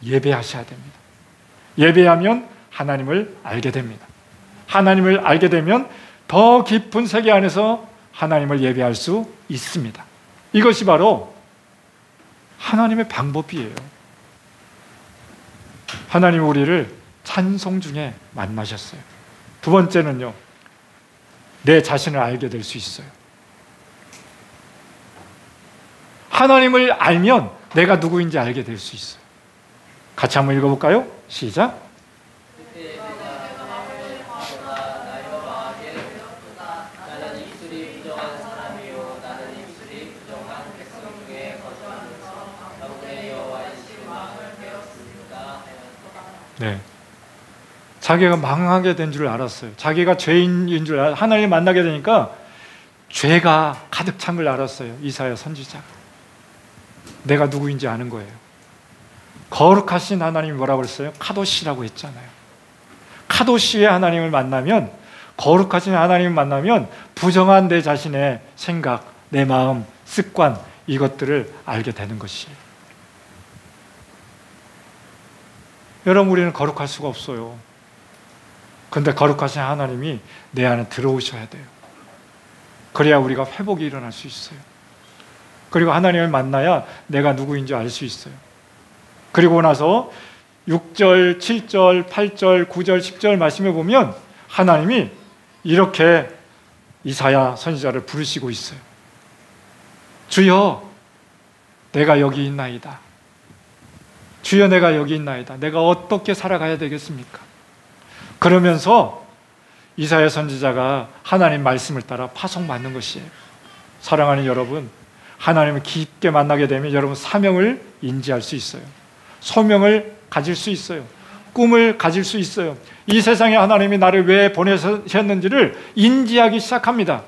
예배하셔야 됩니다. 예배하면 하나님을 알게 됩니다. 하나님을 알게 되면 더 깊은 세계 안에서 하나님을 예배할 수 있습니다. 이것이 바로 하나님의 방법이에요. 하나님이 우리를 찬송 중에 만나셨어요. 두 번째는요, 내 자신을 알게 될 수 있어요. 하나님을 알면 내가 누구인지 알게 될 수 있어요. 같이 한번 읽어볼까요? 시작. 나는 입술이 부정한 사람이요 나는 입술이 부정한 백성 중에 거주하면서 여호와의 여호와의 신망을 배웠습니다 하였도다. 네. 자기가 망하게 된 줄 알았어요. 자기가 죄인인 줄 하나님 만나게 되니까 죄가 가득 찬 걸 알았어요. 이사야 선지자가. 내가 누구인지 아는 거예요. 거룩하신 하나님이 뭐라고 그랬어요? 카도시라고 했잖아요. 카도시의 하나님을 만나면, 거룩하신 하나님을 만나면 부정한 내 자신의 생각, 내 마음, 습관, 이것들을 알게 되는 것이에요. 여러분, 우리는 거룩할 수가 없어요. 근데 거룩하신 하나님이 내 안에 들어오셔야 돼요. 그래야 우리가 회복이 일어날 수 있어요. 그리고 하나님을 만나야 내가 누구인지 알 수 있어요. 그리고 나서 6절, 7절, 8절, 9절, 10절 말씀해 보면 하나님이 이렇게 이사야 선지자를 부르시고 있어요. 주여, 내가 여기 있나이다. 주여, 내가 여기 있나이다. 내가 어떻게 살아가야 되겠습니까? 그러면서 이사야 선지자가 하나님 말씀을 따라 파송받는 것이에요. 사랑하는 여러분, 하나님을 깊게 만나게 되면 여러분 사명을 인지할 수 있어요. 소명을 가질 수 있어요. 꿈을 가질 수 있어요. 이 세상에 하나님이 나를 왜 보내셨는지를 인지하기 시작합니다.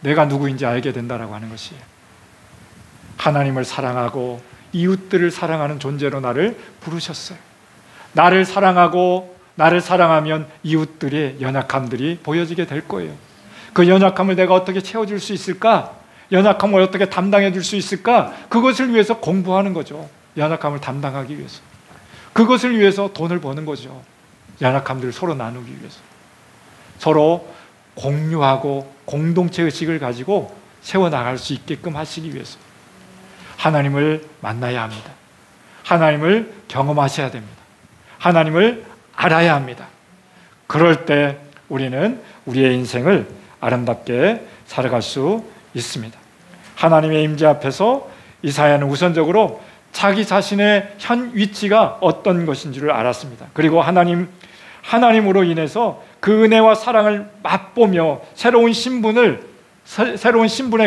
내가 누구인지 알게 된다라고 하는 것이에요. 하나님을 사랑하고 이웃들을 사랑하는 존재로 나를 부르셨어요. 나를 사랑하고 나를 사랑하면 이웃들의 연약함들이 보여지게 될 거예요. 그 연약함을 내가 어떻게 채워줄 수 있을까? 연약함을 어떻게 담당해 줄 수 있을까? 그것을 위해서 공부하는 거죠. 연약함을 담당하기 위해서. 그것을 위해서 돈을 버는 거죠. 연약함들을 서로 나누기 위해서. 서로 공유하고 공동체 의식을 가지고 세워나갈 수 있게끔 하시기 위해서. 하나님을 만나야 합니다. 하나님을 경험하셔야 됩니다. 하나님을 알아야 합니다. 그럴 때 우리는 우리의 인생을 아름답게 살아갈 수 있습니다. 하나님의 임재 앞에서 이사야는 우선적으로 자기 자신의 현 위치가 어떤 것인지를 알았습니다. 그리고 하나님으로 인해서 그 은혜와 사랑을 맛보며 새로운 신분에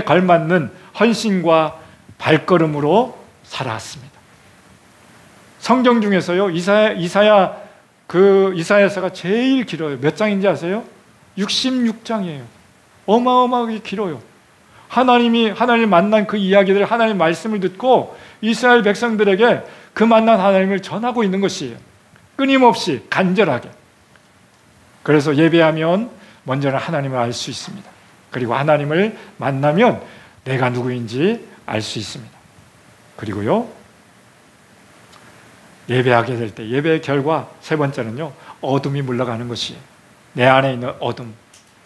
걸맞는 헌신과 발걸음으로 살아왔습니다. 성경 중에서요, 이사야서가 제일 길어요. 몇 장인지 아세요? 66장이에요. 어마어마하게 길어요. 하나님을 만난 그 이야기들, 하나님의 말씀을 듣고 이스라엘 백성들에게 그 만난 하나님을 전하고 있는 것이에요. 끊임없이 간절하게. 그래서 예배하면 먼저는 하나님을 알 수 있습니다. 그리고 하나님을 만나면 내가 누구인지 알 수 있습니다. 그리고요, 예배하게 될 때 예배의 결과 세 번째는요, 어둠이 물러가는 것이에요. 내 안에 있는 어둠.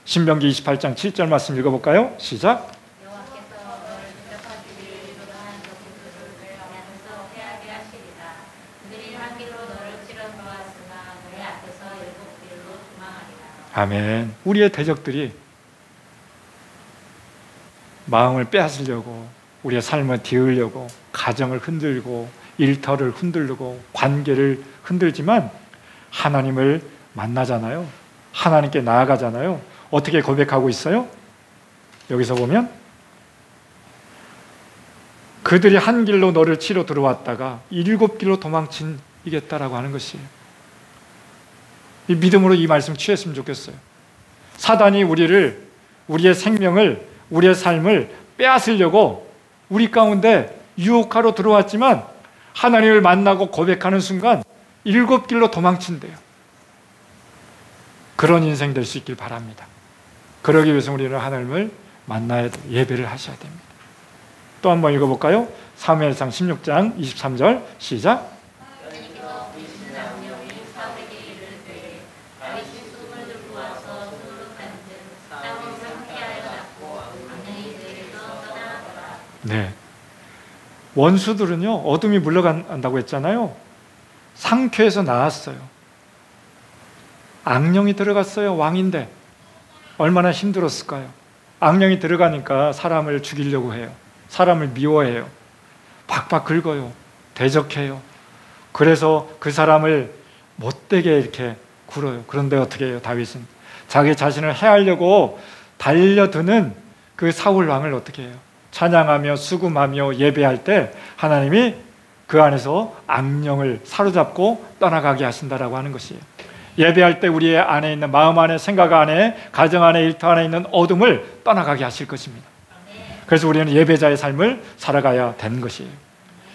신명기 28장 7절 말씀 읽어볼까요? 시작. 여호와께서 너를 대적하시기를 조롱한 적그들을 향해서 패하게 하시리라. 그들이 한 길로 너를 치러 들어왔으나 너희 앞에서 7길로 도망하리라. 아멘. 우리의 대적들이 마음을 빼앗으려고, 우리의 삶을 뒤으려고, 가정을 흔들고, 일터를 흔들고, 관계를 흔들지만 하나님을 만나잖아요. 하나님께 나아가잖아요. 어떻게 고백하고 있어요? 여기서 보면 그들이 한 길로 너를 치러 들어왔다가 7길로 도망치겠다라고 하는 것이에요. 이 믿음으로 이 말씀 취했으면 좋겠어요. 사단이 우리의 생명을, 우리의 삶을 빼앗으려고 우리 가운데 유혹하러 들어왔지만 하나님을 만나고 고백하는 순간 7길로 도망친대요. 그런 인생 될 수 있길 바랍니다. 그러기 위해서 우리는 하나님을 만나야 돼요. 예배를 하셔야 됩니다. 또 한번 읽어볼까요? 사무엘상 16장 23절 시작. 여호와께서 부르신 장로이 사울에게 이르되 다윗이 쑥을 들고 와서 쑥을 간든 싸움을 상쾌하여 잡고 왕릉이 그에게서 떠나가더라. 네. 원수들은요, 어둠이 물러간다고 했잖아요. 상쾌해서 나왔어요. 악령이 들어갔어요. 왕인데 얼마나 힘들었을까요? 악령이 들어가니까 사람을 죽이려고 해요. 사람을 미워해요. 박박 긁어요. 대적해요. 그래서 그 사람을 못되게 이렇게 굴어요. 그런데 어떻게 해요? 다윗은 자기 자신을 해하려고 달려드는 그 사울 왕을 어떻게 해요? 찬양하며 수금하며 예배할 때 하나님이 그 안에서 악령을 사로잡고 떠나가게 하신다라고 하는 것이에요. 예배할 때 우리의 안에 있는 마음 안에, 생각 안에, 가정 안에, 일터 안에 있는 어둠을 떠나가게 하실 것입니다. 그래서 우리는 예배자의 삶을 살아가야 되는 것이에요.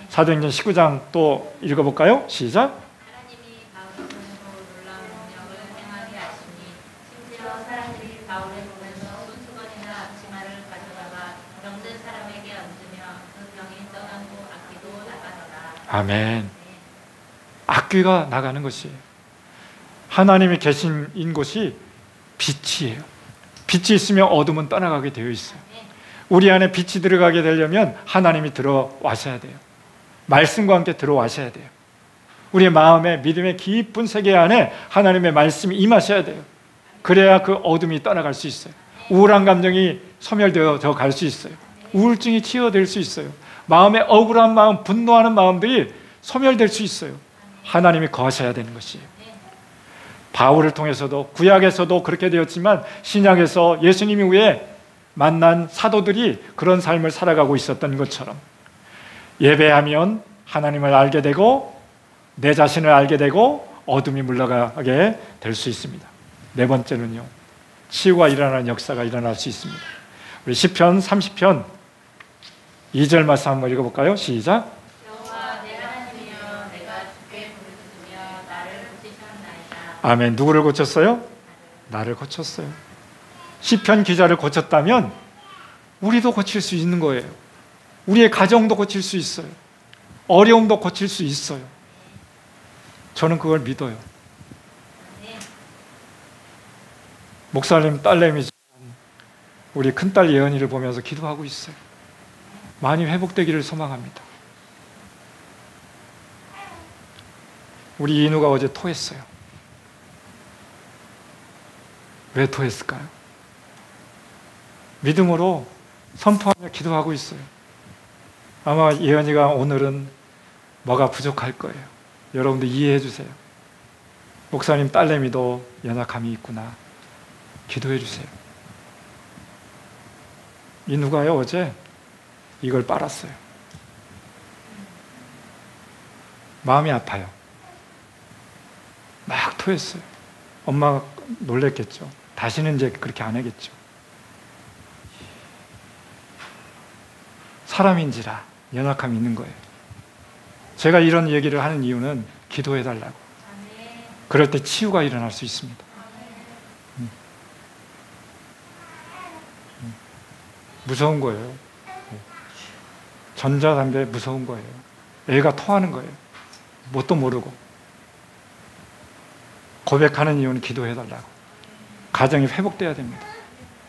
사도행전 19장 또 읽어볼까요? 시작. 하나님이 바울을 통해서 놀라운 능력을 행하게 하시니 심지어 사람들이 바울을 보면서 손수건이나 앞치마를 가져다가 병든 사람에게 얹으며 그 병이 떠나고 악기도 나가더라. 아멘. 악귀가 나가는 것이에요. 하나님이 계신 곳이 빛이에요. 빛이 있으면 어둠은 떠나가게 되어 있어요. 우리 안에 빛이 들어가게 되려면 하나님이 들어와셔야 돼요. 말씀과 함께 들어와셔야 돼요. 우리의 마음에 믿음의 깊은 세계 안에 하나님의 말씀이 임하셔야 돼요. 그래야 그 어둠이 떠나갈 수 있어요. 우울한 감정이 소멸되어 갈 수 있어요. 우울증이 치유될 수 있어요. 마음에 억울한 마음, 분노하는 마음들이 소멸될 수 있어요. 하나님이 거하셔야 되는 것이에요. 바울을 통해서도 구약에서도 그렇게 되었지만 신약에서 예수님 이후에 만난 사도들이 그런 삶을 살아가고 있었던 것처럼 예배하면 하나님을 알게 되고 내 자신을 알게 되고 어둠이 물러가게 될 수 있습니다. 네 번째는요, 치유가 일어나는 역사가 일어날 수 있습니다. 우리 시편 30편 2절 말씀 한번 읽어볼까요? 시작. 여호와 내 하나님이여 내가 주께 부르짖으며 나를 고치셨나이다. 아멘. 누구를 고쳤어요? 나를 고쳤어요. 시편 기자를 고쳤다면 우리도 고칠 수 있는 거예요. 우리의 가정도 고칠 수 있어요. 어려움도 고칠 수 있어요. 저는 그걸 믿어요. 목사님 딸내미 우리 큰딸 예언이를 보면서 기도하고 있어요. 많이 회복되기를 소망합니다. 우리 인우가 어제 토했어요. 왜 토했을까요? 믿음으로 선포하며 기도하고 있어요. 아마 예언이가 오늘은 뭐가 부족할 거예요. 여러분들 이해해 주세요. 목사님 딸내미도 연약함이 있구나. 기도해 주세요. 인우가요 어제 이걸 빨았어요. 마음이 아파요. 막 토했어요. 엄마가 놀랬겠죠. 다시는 이제 그렇게 안 하겠죠. 사람인지라 연약함이 있는 거예요. 제가 이런 얘기를 하는 이유는 기도해 달라고. 그럴 때 치유가 일어날 수 있습니다. 무서운 거예요. 전자담배 무서운 거예요. 애가 토하는 거예요. 뭣도 모르고. 고백하는 이유는 기도해 달라고. 가정이 회복돼야 됩니다.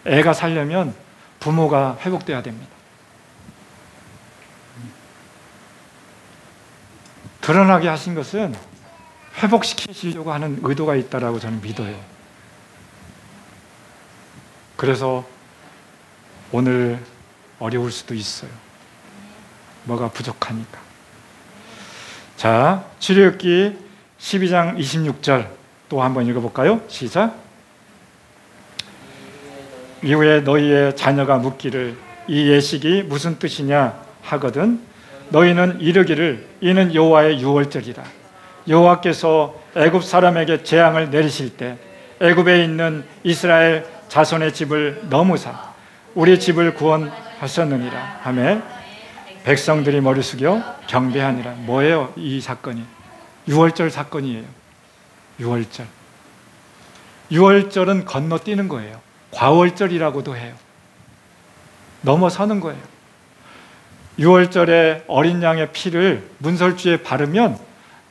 애가 살려면 부모가 회복돼야 됩니다. 드러나게 하신 것은 회복시키시려고 하는 의도가 있다라고 저는 믿어요. 그래서 오늘 어려울 수도 있어요. 뭐가 부족하니까. 자, 출애굽기 12장 26절 또 한번 읽어볼까요? 시작. 이후에 너희의 자녀가 묻기를 이 예식이 무슨 뜻이냐 하거든 너희는 이르기를 이는 여호와의 유월절이라. 여호와께서 애굽 사람에게 재앙을 내리실 때 애굽에 있는 이스라엘 자손의 집을 넘으사 우리 집을 구원하셨느니라 하매 백성들이 머리 숙여 경배하니라. 뭐예요 이 사건이? 유월절 사건이에요. 유월절. 유월절은 건너뛰는 거예요. 과월절이라고도 해요. 넘어서는 거예요. 유월절에 어린 양의 피를 문설주에 바르면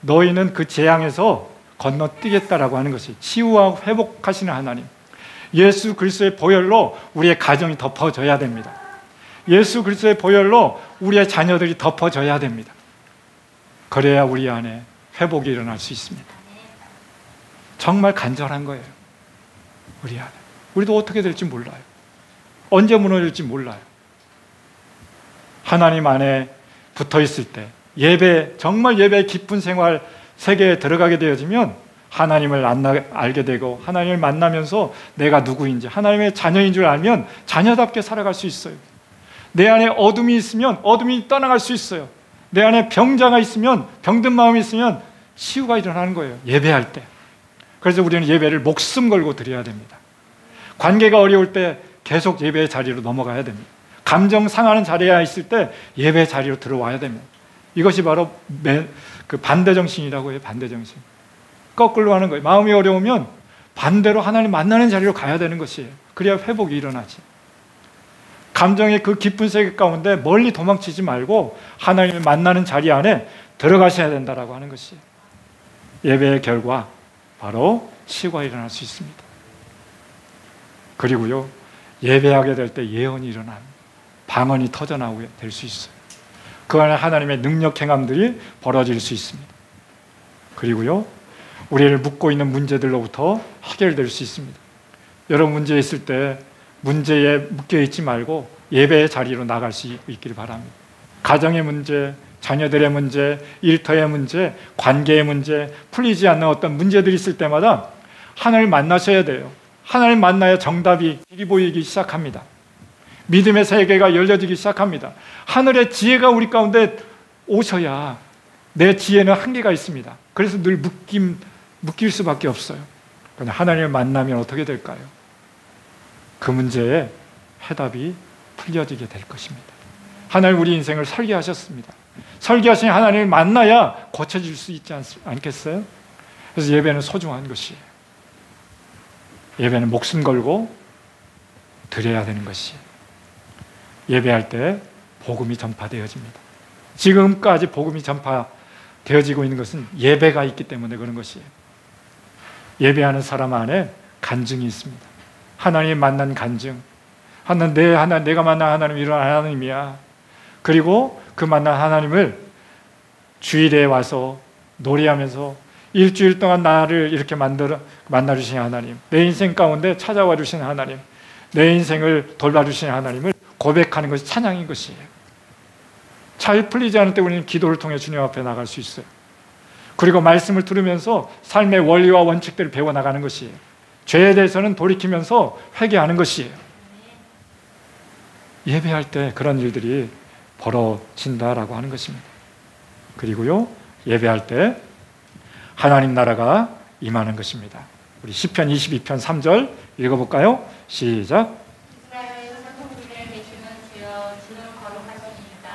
너희는 그 재앙에서 건너뛰겠다라고 하는 것이 치유와 회복하시는 하나님. 예수 그리스도의 보혈로 우리의 가정이 덮어져야 됩니다. 예수 그리스도의 보혈로 우리의 자녀들이 덮어져야 됩니다. 그래야 우리 안에 회복이 일어날 수 있습니다. 정말 간절한 거예요. 우리 안에. 우리도 어떻게 될지 몰라요. 언제 무너질지 몰라요. 하나님 안에 붙어 있을 때 예배, 정말 예배의 깊은 생활 세계에 들어가게 되어지면 하나님을 알게 되고 하나님을 만나면서 내가 누구인지 하나님의 자녀인 줄 알면 자녀답게 살아갈 수 있어요. 내 안에 어둠이 있으면 어둠이 떠나갈 수 있어요. 내 안에 병자가 있으면 병든 마음이 있으면 치유가 일어나는 거예요. 예배할 때. 그래서 우리는 예배를 목숨 걸고 드려야 됩니다. 관계가 어려울 때 계속 예배의 자리로 넘어가야 됩니다. 감정 상하는 자리에 있을 때 예배 자리로 들어와야 됩니다. 이것이 바로 그 반대정신이라고 해요. 반대정신. 거꾸로 하는 거예요. 마음이 어려우면 반대로 하나님 만나는 자리로 가야 되는 것이에요. 그래야 회복이 일어나지. 감정의 그 깊은 세계 가운데 멀리 도망치지 말고 하나님을 만나는 자리 안에 들어가셔야 된다라고 하는 것이에요. 예배의 결과 바로 치유가 일어날 수 있습니다. 그리고요, 예배하게 될 때 예언이 일어납니다. 방언이 터져나오게 될 수 있어요. 그 안에 하나님의 능력 행함들이 벌어질 수 있습니다. 그리고요, 우리를 묶고 있는 문제들로부터 해결될 수 있습니다. 여러 문제 있을 때 문제에 묶여 있지 말고 예배의 자리로 나갈 수 있기를 바랍니다. 가정의 문제, 자녀들의 문제, 일터의 문제, 관계의 문제, 풀리지 않는 어떤 문제들이 있을 때마다 하나님을 만나셔야 돼요. 하나님 만나야 정답이 길이 보이기 시작합니다. 믿음의 세계가 열려지기 시작합니다. 하늘의 지혜가 우리 가운데 오셔야 내 지혜는 한계가 있습니다. 그래서 늘 묶일 수밖에 없어요. 그러나 하나님을 만나면 어떻게 될까요? 그 문제에 해답이 풀려지게 될 것입니다. 하나님 우리 인생을 설계하셨습니다. 설계하신 하나님을 만나야 고쳐질 수 있지 않겠어요? 그래서 예배는 소중한 것이에요. 예배는 목숨 걸고 드려야 되는 것이에요. 예배할 때 복음이 전파되어집니다. 지금까지 복음이 전파되어지고 있는 것은 예배가 있기 때문에 그런 것이에요. 예배하는 사람 안에 간증이 있습니다. 하나님 만난 간증. 내가 만난 하나님이 이런 하나님이야. 그리고 그 만난 하나님을 주일에 와서 노래하면서 일주일 동안 나를 이렇게 만나주신 하나님, 내 인생 가운데 찾아와 주신 하나님, 내 인생을 돌봐주신 하나님을 고백하는 것이 찬양인 것이에요. 잘 풀리지 않을 때 우리는 기도를 통해 주님 앞에 나갈 수 있어요. 그리고 말씀을 들으면서 삶의 원리와 원칙들을 배워나가는 것이에요. 죄에 대해서는 돌이키면서 회개하는 것이에요. 예배할 때 그런 일들이 벌어진다라고 하는 것입니다. 그리고요, 예배할 때 하나님 나라가 임하는 것입니다. 우리 시편 22편 3절 읽어볼까요? 시작. 이스라엘의 산성 중에 계시는 주여 주는 거룩하십니다.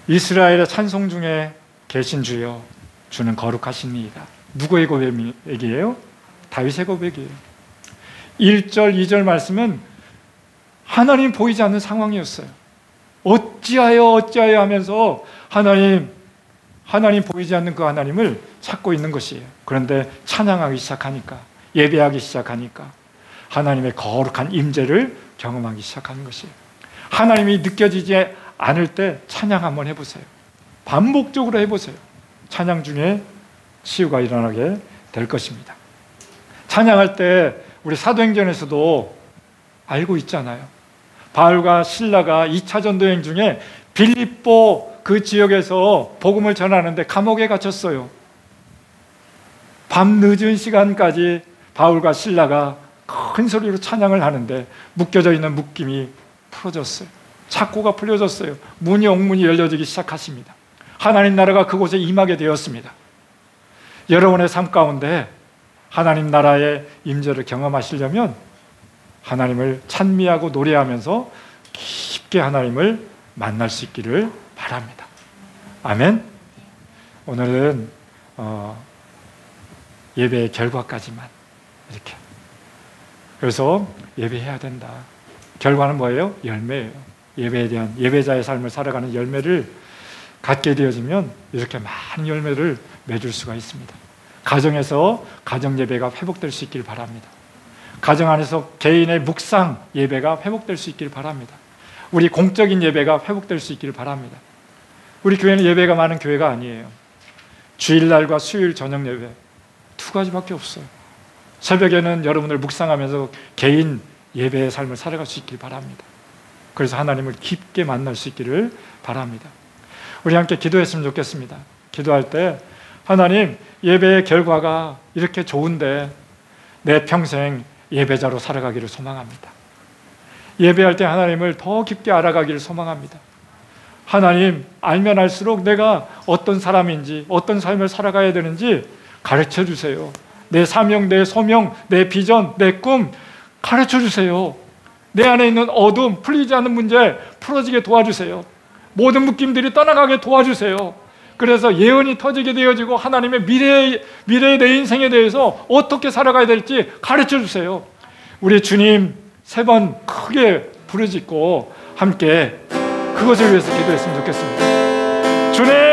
이스라엘의 찬송 중에 계신 주여 주는 거룩하십니다. 누구의 고백이에요? 다윗의 고백이에요. 1절 2절 말씀은 하나님 보이지 않는 상황이었어요. 어찌하여 하면서 하나님 보이지 않는 그 하나님을 찾고 있는 것이에요. 그런데 찬양하기 시작하니까, 예배하기 시작하니까 하나님의 거룩한 임재를 경험하기 시작하는 것이에요. 하나님이 느껴지지 않을 때 찬양 한번 해보세요. 반복적으로 해보세요. 찬양 중에 치유가 일어나게 될 것입니다. 찬양할 때 우리 사도행전에서도 알고 있잖아요. 바울과 실라가 2차 전도행 중에 빌립보 그 지역에서 복음을 전하는데 감옥에 갇혔어요. 밤 늦은 시간까지 바울과 실라가 큰 소리로 찬양을 하는데 묶여져 있는 묶임이 풀어졌어요. 착고가 풀려졌어요. 문이 옥문이 열려지기 시작하십니다. 하나님 나라가 그곳에 임하게 되었습니다. 여러분의 삶 가운데 하나님 나라의 임재를 경험하시려면 하나님을 찬미하고 노래하면서 깊게 하나님을 만날 수 있기를 바랍니다. 아멘. 오늘은 예배의 결과까지만 이렇게. 그래서 예배해야 된다. 결과는 뭐예요? 열매예요. 예배에 대한, 예배자의 삶을 살아가는 열매를 갖게 되어지면 이렇게 많은 열매를 맺을 수가 있습니다. 가정에서 가정 예배가 회복될 수 있길 바랍니다. 가정 안에서 개인의 묵상 예배가 회복될 수 있길 바랍니다. 우리 공적인 예배가 회복될 수 있길 바랍니다. 우리 교회는 예배가 많은 교회가 아니에요. 주일날과 수요일 저녁 예배 두 가지밖에 없어요. 새벽에는 여러분을 묵상하면서 개인 예배의 삶을 살아갈 수 있길 바랍니다. 그래서 하나님을 깊게 만날 수 있기를 바랍니다. 우리 함께 기도했으면 좋겠습니다. 기도할 때 하나님, 예배의 결과가 이렇게 좋은데 내 평생 예배자로 살아가기를 소망합니다. 예배할 때 하나님을 더 깊게 알아가기를 소망합니다. 하나님, 알면 알수록 내가 어떤 사람인지, 어떤 삶을 살아가야 되는지 가르쳐 주세요. 내 사명, 내 소명, 내 비전, 내 꿈 가르쳐 주세요. 내 안에 있는 어둠, 풀리지 않는 문제 풀어지게 도와주세요. 모든 묶임들이 떠나가게 도와주세요. 그래서 예언이 터지게 되어지고 하나님의 미래의 내 인생에 대해서 어떻게 살아가야 될지 가르쳐 주세요. 우리 주님 3번 크게 부르짖고 함께 그것을 위해서 기도했으면 좋겠습니다. 주님,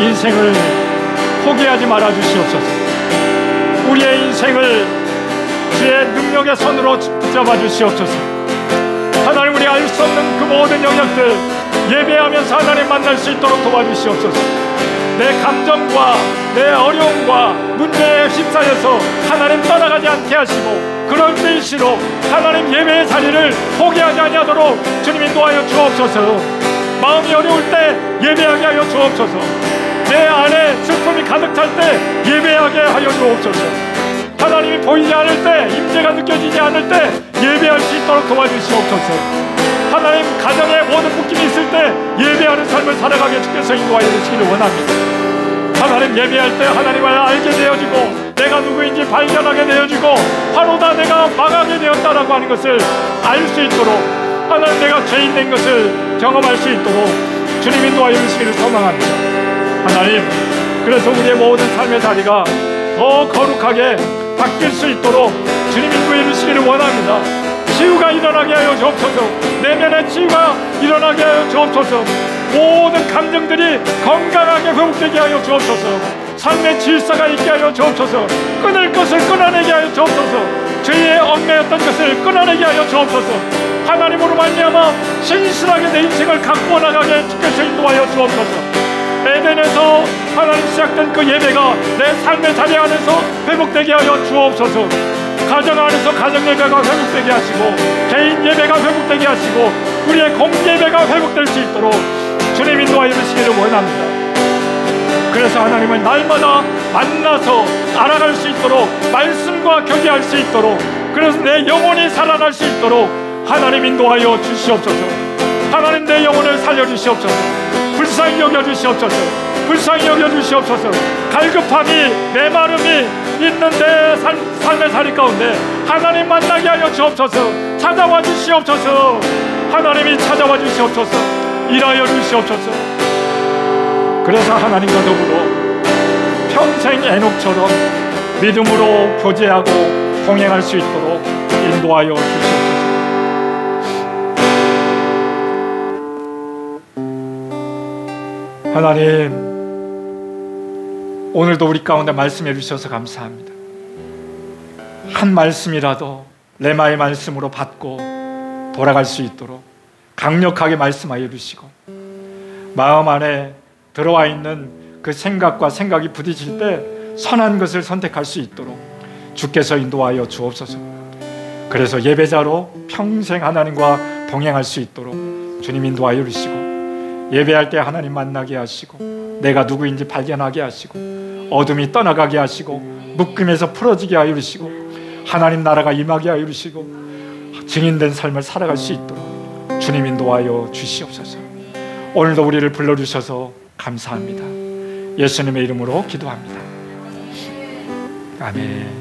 인생을 포기하지 말아 주시옵소서. 우리의 인생을 주의 능력의 손으로 붙잡아 주시옵소서. 하나님, 우리 알 수 없는 그 모든 영역들 예배하면서 하나님 만날 수 있도록 도와주시옵소서. 내 감정과 내 어려움과 문제에 휩싸여서 하나님 떠나가지 않게 하시고, 그럴 때일수록 하나님 예배의 자리를 포기하지 아니하도록 주님 인도하여 주옵소서. 마음이 어려울 때 예배하게 하여 주옵소서. 내 안에 슬픔이 가득 찰 때 예배하게 하여 주옵소서. 하나님이 보이지 않을 때, 임재가 느껴지지 않을 때 예배할 수 있도록 도와주시옵소서. 하나님, 가정에 모든 묶임이 있을 때 예배하는 삶을 살아가게 주께서 인도하여 주시기를 원합니다. 하나님, 예배할 때 하나님을 알게 되어지고 내가 누구인지 발견하게 되어지고 바로다 내가 망하게 되었다라고 하는 것을 알 수 있도록, 하나님, 내가 죄인 된 것을 경험할 수 있도록 주님 인도하여 주시기를 소망합니다. 하나님, 그래서 우리의 모든 삶의 자리가 더 거룩하게 바뀔 수 있도록 주님 인도해 주시기를 원합니다. 치유가 일어나게 하여 주옵소서. 내면의 치유가 일어나게 하여 주옵소서. 모든 감정들이 건강하게 회복되게 하여 주옵소서. 삶의 질서가 있게 하여 주옵소서. 끊을 것을 끊어내게 하여 주옵소서. 죄의 얽매였던 것을 끊어내게 하여 주옵소서. 하나님으로 말미암아 신실하게 내 인생을 갖고 나가게 주께서 인도하여 주옵소서. 에덴에서 하나님 시작된 그 예배가 내 삶의 자리 안에서 회복되게 하여 주옵소서. 가정 안에서 가정 예배가 회복되게 하시고 개인 예배가 회복되게 하시고 우리의 공개 예배가 회복될 수 있도록 주님 인도하여 주시기를 원합니다. 그래서 하나님을 날마다 만나서 알아갈 수 있도록 말씀과 교제할 수 있도록 그래서 내 영혼이 살아날 수 있도록 하나님 인도하여 주시옵소서. 하나님 내 영혼을 살려주시옵소서. 불쌍히 여겨주시옵소서. 불쌍히 여겨주시옵소서. 갈급함이 메마름이 있는 내 삶의 자리 가운데 하나님 만나게 하여 주옵소서. 찾아와 주시옵소서. 하나님이 찾아와 주시옵소서. 일하여 주시옵소서. 그래서 하나님과 더불어 평생 에녹처럼 믿음으로 교제하고 동행할 수 있도록 인도하여 주시옵소서. 하나님, 오늘도 우리 가운데 말씀해 주셔서 감사합니다. 한 말씀이라도 레마의 말씀으로 받고 돌아갈 수 있도록 강력하게 말씀하여 주시고 마음 안에 들어와 있는 그 생각과 생각이 부딪힐 때 선한 것을 선택할 수 있도록 주께서 인도하여 주옵소서. 그래서 예배자로 평생 하나님과 동행할 수 있도록 주님 인도하여 주시고 예배할 때 하나님 만나게 하시고 내가 누구인지 발견하게 하시고 어둠이 떠나가게 하시고 묶임에서 풀어지게 하여 주시고 하나님 나라가 임하게 하여 주시고 증인된 삶을 살아갈 수 있도록 주님 인도하여 주시옵소서. 오늘도 우리를 불러주셔서 감사합니다. 예수님의 이름으로 기도합니다. 아멘.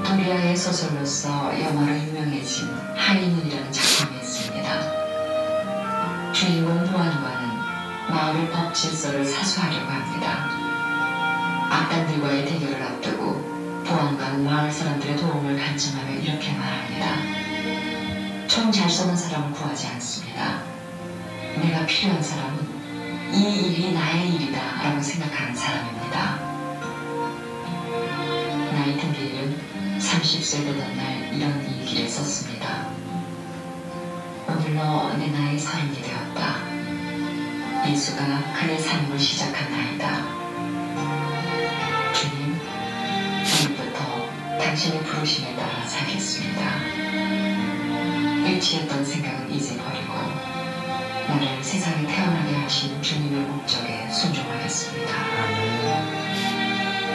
도리아의 소설로서 영화로 유명해진 하이문이라는 작품이 있습니다. 주인공 보안관은 마을의 법 질서를 사수하려고 합니다. 악단들과의 대결을 앞두고 보안관은 마을 사람들의 도움을 간청하며 이렇게 말합니다. 총 잘 쏘는 사람을 구하지 않습니다. 내가 필요한 사람은 이 일이 나의 일이다 라고 생각하는 사람입니다. 나이팅게일은 30세 되던 날 이런 일기를 썼습니다. 오늘로 내 나이 30이 되었다. 예수가 그의 삶을 시작한 날이다. 주님, 오늘부터 당신의 부르심에 따라 살겠습니다. 일치했던 생각은 이제 버리고 나를 세상에 태어나게 하신 주님의 목적에 순종하겠습니다.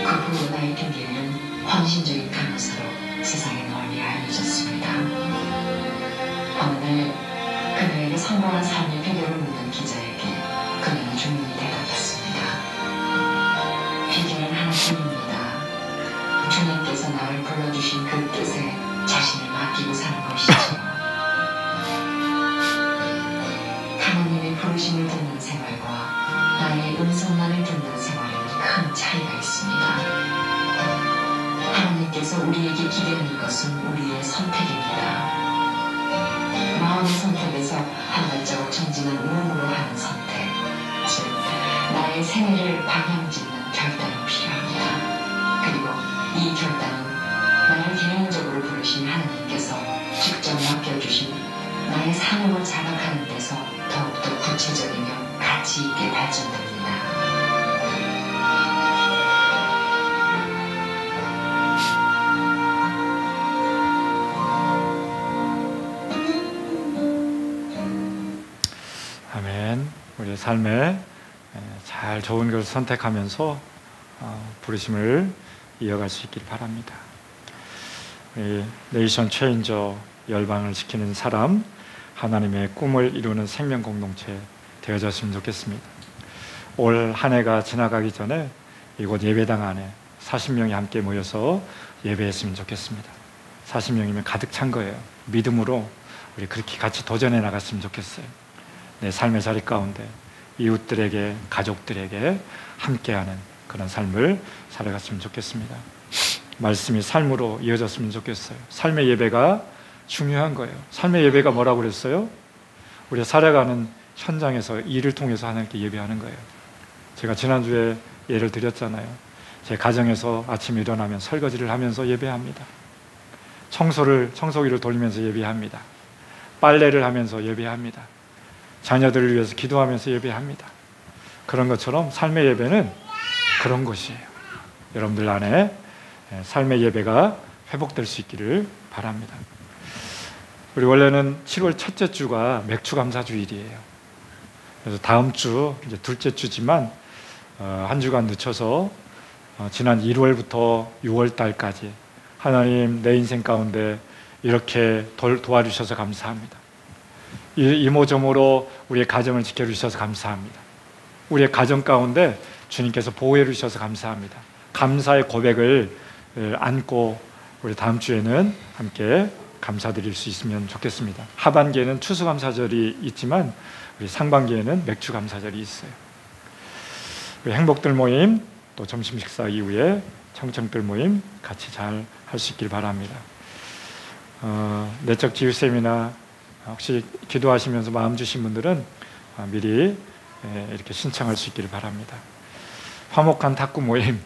그 후 나이팅게일은 헌신적인 간호사로 세상에 널리 알려졌습니다. 어느 날 그녀에게 성공한 삶의 비결을 묻는 기자에게 그녀는 조용히 대답했습니다. 비결은 하나뿐입니다. 주님께서 나를 불러주신 그 뜻에 자신을 맡기고 사는 것이죠. 하나님의 부르심을 듣는 생활과 나의 음성만을 듣는 생활에는 큰 차이가 있습니다. 하나님께서 우리에게 기대하는 것은 우리의 선택입니다. 마음의 선택에서 한 발자국 전진한 몸으로 하는 선택, 즉 나의 생애를 방향짓는 결단이 필요합니다. 그리고 이 결단은 나를 개인적으로 부르신 하나님께서 직접 맡겨주신 나의 사명을 자각하는 데서 더욱더 구체적이며 가치 있게 발전됩니다. 아멘. 우리의 삶에 잘 좋은 것을 선택하면서 부르심을 이어갈 수 있길 바랍니다. 네이션 체인저, 열방을 지키는 사람, 하나님의 꿈을 이루는 생명 공동체 되어졌으면 좋겠습니다. 올 한 해가 지나가기 전에 이곳 예배당 안에 40명이 함께 모여서 예배했으면 좋겠습니다. 40명이면 가득 찬 거예요. 믿음으로 우리 그렇게 같이 도전해 나갔으면 좋겠어요. 내 삶의 자리 가운데 이웃들에게, 가족들에게 함께하는 그런 삶을 살아갔으면 좋겠습니다. 말씀이 삶으로 이어졌으면 좋겠어요. 삶의 예배가 중요한 거예요. 삶의 예배가 뭐라고 그랬어요? 우리가 살아가는 현장에서 일을 통해서 하나님께 예배하는 거예요. 제가 지난주에 예를 드렸잖아요. 제 가정에서 아침에 일어나면 설거지를 하면서 예배합니다. 청소기를 돌리면서 예배합니다. 빨래를 하면서 예배합니다. 자녀들을 위해서 기도하면서 예배합니다. 그런 것처럼 삶의 예배는 그런 것이에요. 여러분들 안에 삶의 예배가 회복될 수 있기를 바랍니다. 우리 원래는 7월 첫째 주가 맥주감사주일이에요. 그래서 다음 주 이제 둘째 주지만 한 주간 늦춰서 지난 1월부터 6월 달까지 하나님 내 인생 가운데 이렇게 도와주셔서 감사합니다. 이모저모로 우리의 가정을 지켜주셔서 감사합니다. 우리의 가정 가운데 주님께서 보호해 주셔서 감사합니다. 감사의 고백을 안고 우리 다음 주에는 함께 감사드릴 수 있으면 좋겠습니다. 하반기에는 추수감사절이 있지만 우리 상반기에는 맥주감사절이 있어요. 우리 행복들 모임, 또 점심 식사 이후에 청청들 모임 같이 잘 할 수 있길 바랍니다. 내적 지유 세미나 혹시 기도하시면서 마음 주신 분들은 미리 이렇게 신청할 수 있기를 바랍니다. 화목한 탁구 모임,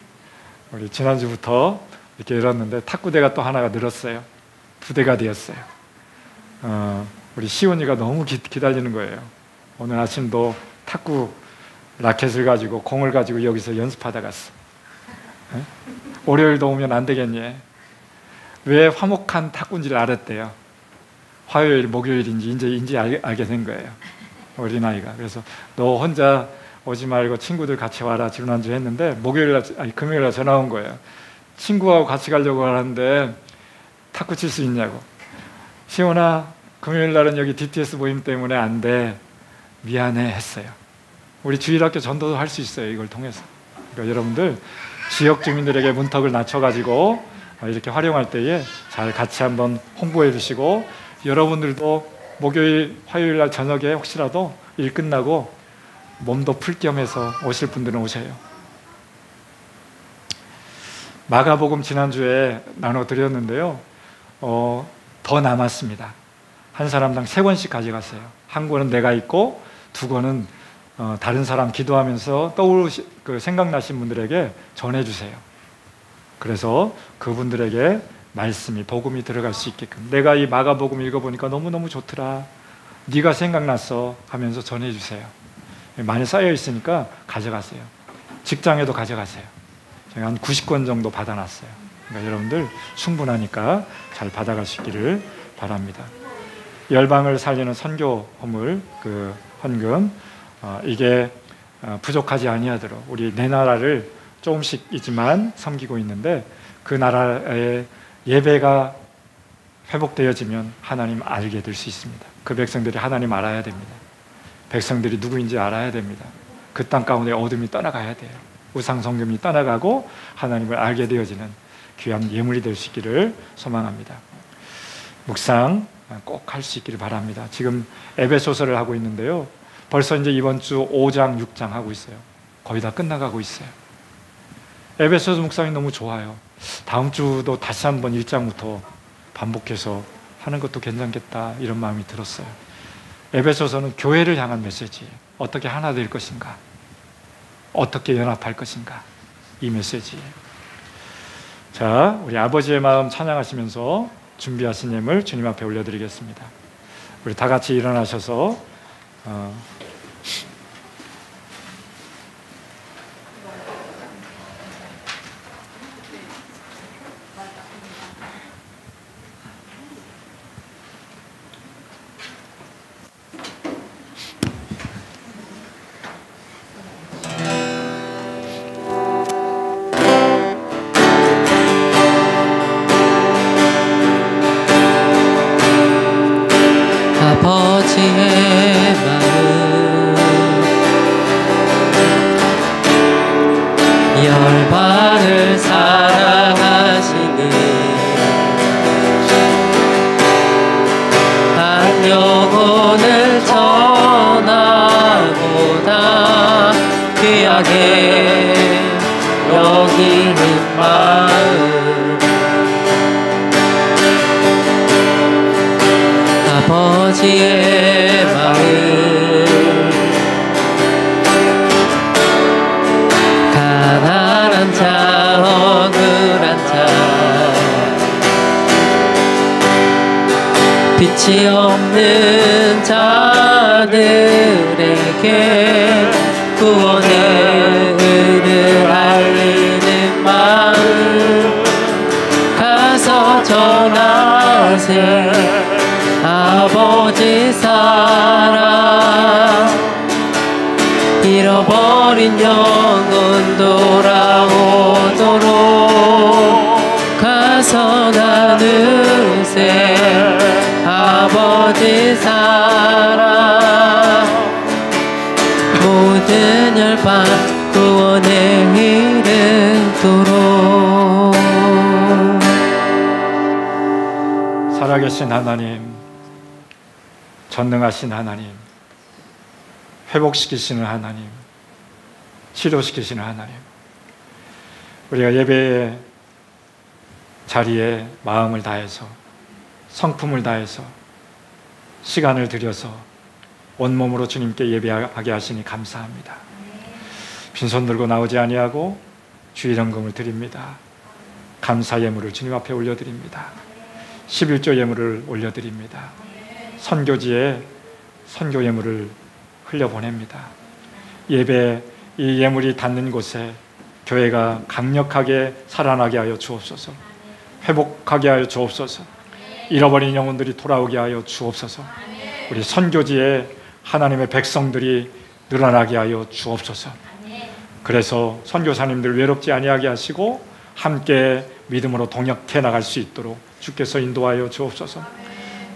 우리 지난주부터 이렇게 열었는데 탁구대가 또 하나가 늘었어요. 2대가 되었어요. 우리 시온이가 너무 기다리는 거예요. 오늘 아침도 탁구 라켓을 가지고 공을 가지고 여기서 연습하다 갔어. 월요일도 오면 안 되겠니? 왜 화목한 탁구인지를 알았대요. 화요일, 목요일인지 이제 알게 된 거예요. 어린아이가. 그래서 너 혼자 오지 말고 친구들 같이 와라 지난주 했는데 금요일날 전화 온 거예요. 친구하고 같이 가려고 하는데 탁구 칠 수 있냐고. 시온아, 금요일날은 여기 DTS 모임 때문에 안 돼. 미안해 했어요. 우리 주일학교 전도도 할 수 있어요. 이걸 통해서. 그러니까 여러분들 지역 주민들에게 문턱을 낮춰가지고 이렇게 활용할 때에 잘 같이 한번 홍보해 주시고, 여러분들도 목요일, 화요일 날 저녁에 혹시라도 일 끝나고 몸도 풀 겸 해서 오실 분들은 오셔요. 마가복음 지난주에 나눠드렸는데요. 더 남았습니다. 한 사람당 3권씩 가져갔어요. 한 권은 내가 읽고 2권은 다른 사람 기도하면서 생각나신 분들에게 전해주세요. 그래서 그분들에게 말씀이, 복음이 들어갈 수 있게끔, 내가 이 마가복음 읽어보니까 너무너무 좋더라, 네가 생각났어 하면서 전해주세요. 많이 쌓여 있으니까 가져가세요. 직장에도 가져가세요. 제가 한 90권 정도 받아놨어요. 그러니까 여러분들 충분하니까 잘 받아갈 수 있기를 바랍니다. 열방을 살리는 선교 허물, 그 헌금, 이게 부족하지 아니하도록 우리 내 나라를 조금씩이지만 섬기고 있는데, 그 나라의 예배가 회복되어지면 하나님 알게 될 수 있습니다. 그 백성들이 하나님 알아야 됩니다. 백성들이 누구인지 알아야 됩니다. 그 땅 가운데 어둠이 떠나가야 돼요. 우상 성금이 떠나가고 하나님을 알게 되어지는 귀한 예물이 될 수 있기를 소망합니다. 묵상 꼭 할 수 있기를 바랍니다. 지금 에베소서를 하고 있는데요. 벌써 이제 이번 주 5장, 6장 하고 있어요. 거의 다 끝나가고 있어요. 에베소서 묵상이 너무 좋아요. 다음 주도 다시 한번 1장부터 반복해서 하는 것도 괜찮겠다, 이런 마음이 들었어요. 에베소서는 교회를 향한 메시지예요. 어떻게 하나 될 것인가, 어떻게 연합할 것인가, 이 메시지예요. 자, 우리 아버지의 마음 찬양하시면서 준비하신 예물 주님 앞에 올려드리겠습니다. 우리 다 같이 일어나셔서 아버지의 마음 열반을 사랑하시는 한 영혼을 전하보다 귀하게 여기는 마음 아버지의 마음 가난한 자 억울한 자 빛이 없는 자들에게 구원의 은을 알리는 마음 가서 전하세 아버지 사랑 잃어버린 영혼 돌아오도록 가서 나누세 아버지 사랑 모든 열반 구원에 이르도록. 살아계신 하나님, 전능하신 하나님, 회복시키시는 하나님, 치료시키시는 하나님, 우리가 예배의 자리에 마음을 다해서 성품을 다해서 시간을 들여서 온몸으로 주님께 예배하게 하시니 감사합니다. 빈손 들고 나오지 아니하고 주일헌금을 드립니다. 감사 예물을 주님 앞에 올려드립니다. 11조 예물을 올려드립니다. 선교지에 선교 예물을 흘려보냅니다. 예배 이 예물이 닿는 곳에 교회가 강력하게 살아나게 하여 주옵소서. 회복하게 하여 주옵소서. 잃어버린 영혼들이 돌아오게 하여 주옵소서. 우리 선교지에 하나님의 백성들이 늘어나게 하여 주옵소서. 그래서 선교사님들 외롭지 아니하게 하시고 함께 믿음으로 동역해 나갈 수 있도록 주께서 인도하여 주옵소서.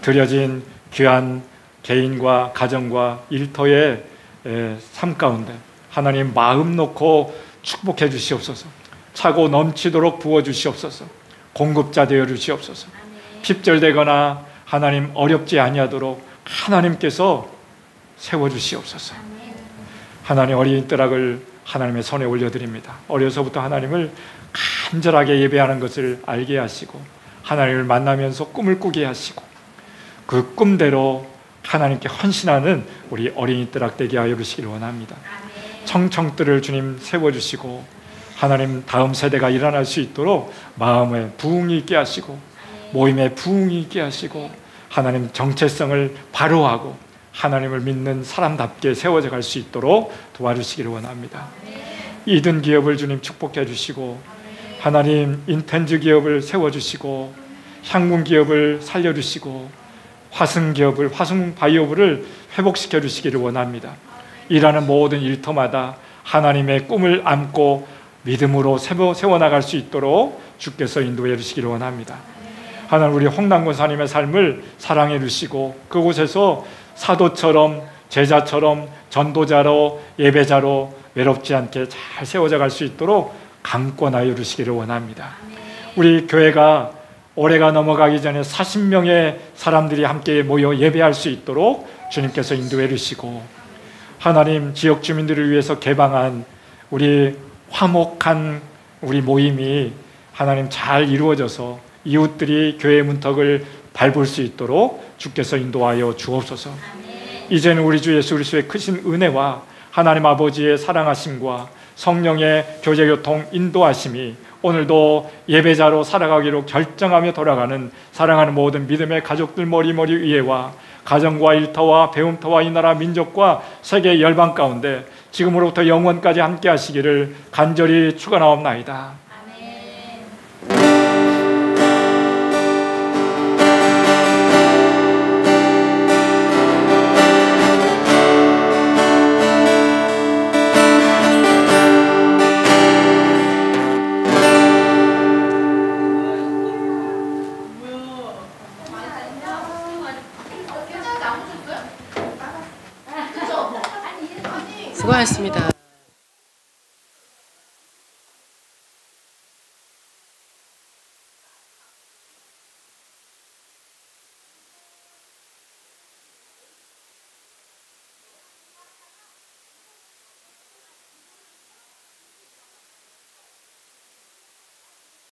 드려진 귀한 개인과 가정과 일터의 삶 가운데 하나님 마음 놓고 축복해 주시옵소서. 차고 넘치도록 부어 주시옵소서. 공급자 되어 주시옵소서. 핍절되거나 하나님 어렵지 아니하도록 하나님께서 세워 주시옵소서. 하나님 어린 뜰락을 하나님의 손에 올려드립니다. 어려서부터 하나님을 간절하게 예배하는 것을 알게 하시고 하나님을 만나면서 꿈을 꾸게 하시고 그 꿈대로 하나님께 헌신하는 우리 어린이 뜰락 되게 하여 주시기를 원합니다. 청청뜰을 주님 세워주시고 하나님 다음 세대가 일어날 수 있도록 마음에 부흥이 있게 하시고 모임에 부흥이 있게 하시고 하나님 정체성을 바로하고 하나님을 믿는 사람답게 세워져 갈 수 있도록 도와주시기를 원합니다. 이든 기업을 주님 축복해 주시고 하나님 인텐즈 기업을 세워주시고 향문 기업을 살려주시고 화승 기업을 화승 바이오브를 회복시켜 주시기를 원합니다. 일하는 모든 일터마다 하나님의 꿈을 안고 믿음으로 세워나갈 수 있도록 주께서 인도해 주시기를 원합니다. 하나님 우리 홍남군 사님의 삶을 사랑해 주시고 그곳에서 사도처럼 제자처럼 전도자로 예배자로 외롭지 않게 잘 세워져 갈 수 있도록 강권하여 주시기를 원합니다. 우리 교회가 올해가 넘어가기 전에 40명의 사람들이 함께 모여 예배할 수 있도록 주님께서 인도해 주시고 하나님 지역 주민들을 위해서 개방한 우리 화목한 우리 모임이 하나님 잘 이루어져서 이웃들이 교회의 문턱을 밟을 수 있도록 주께서 인도하여 주옵소서. 이제는 우리 주 예수 그리스도의 크신 은혜와 하나님 아버지의 사랑하심과 성령의 교제교통 인도하심이 오늘도 예배자로 살아가기로 결정하며 돌아가는 사랑하는 모든 믿음의 가족들 머리머리 위에와 가정과 일터와 배움터와 이 나라 민족과 세계 열방 가운데 지금으로부터 영원까지 함께 하시기를 간절히 축원하옵나이다. 안 수고하셨습니다.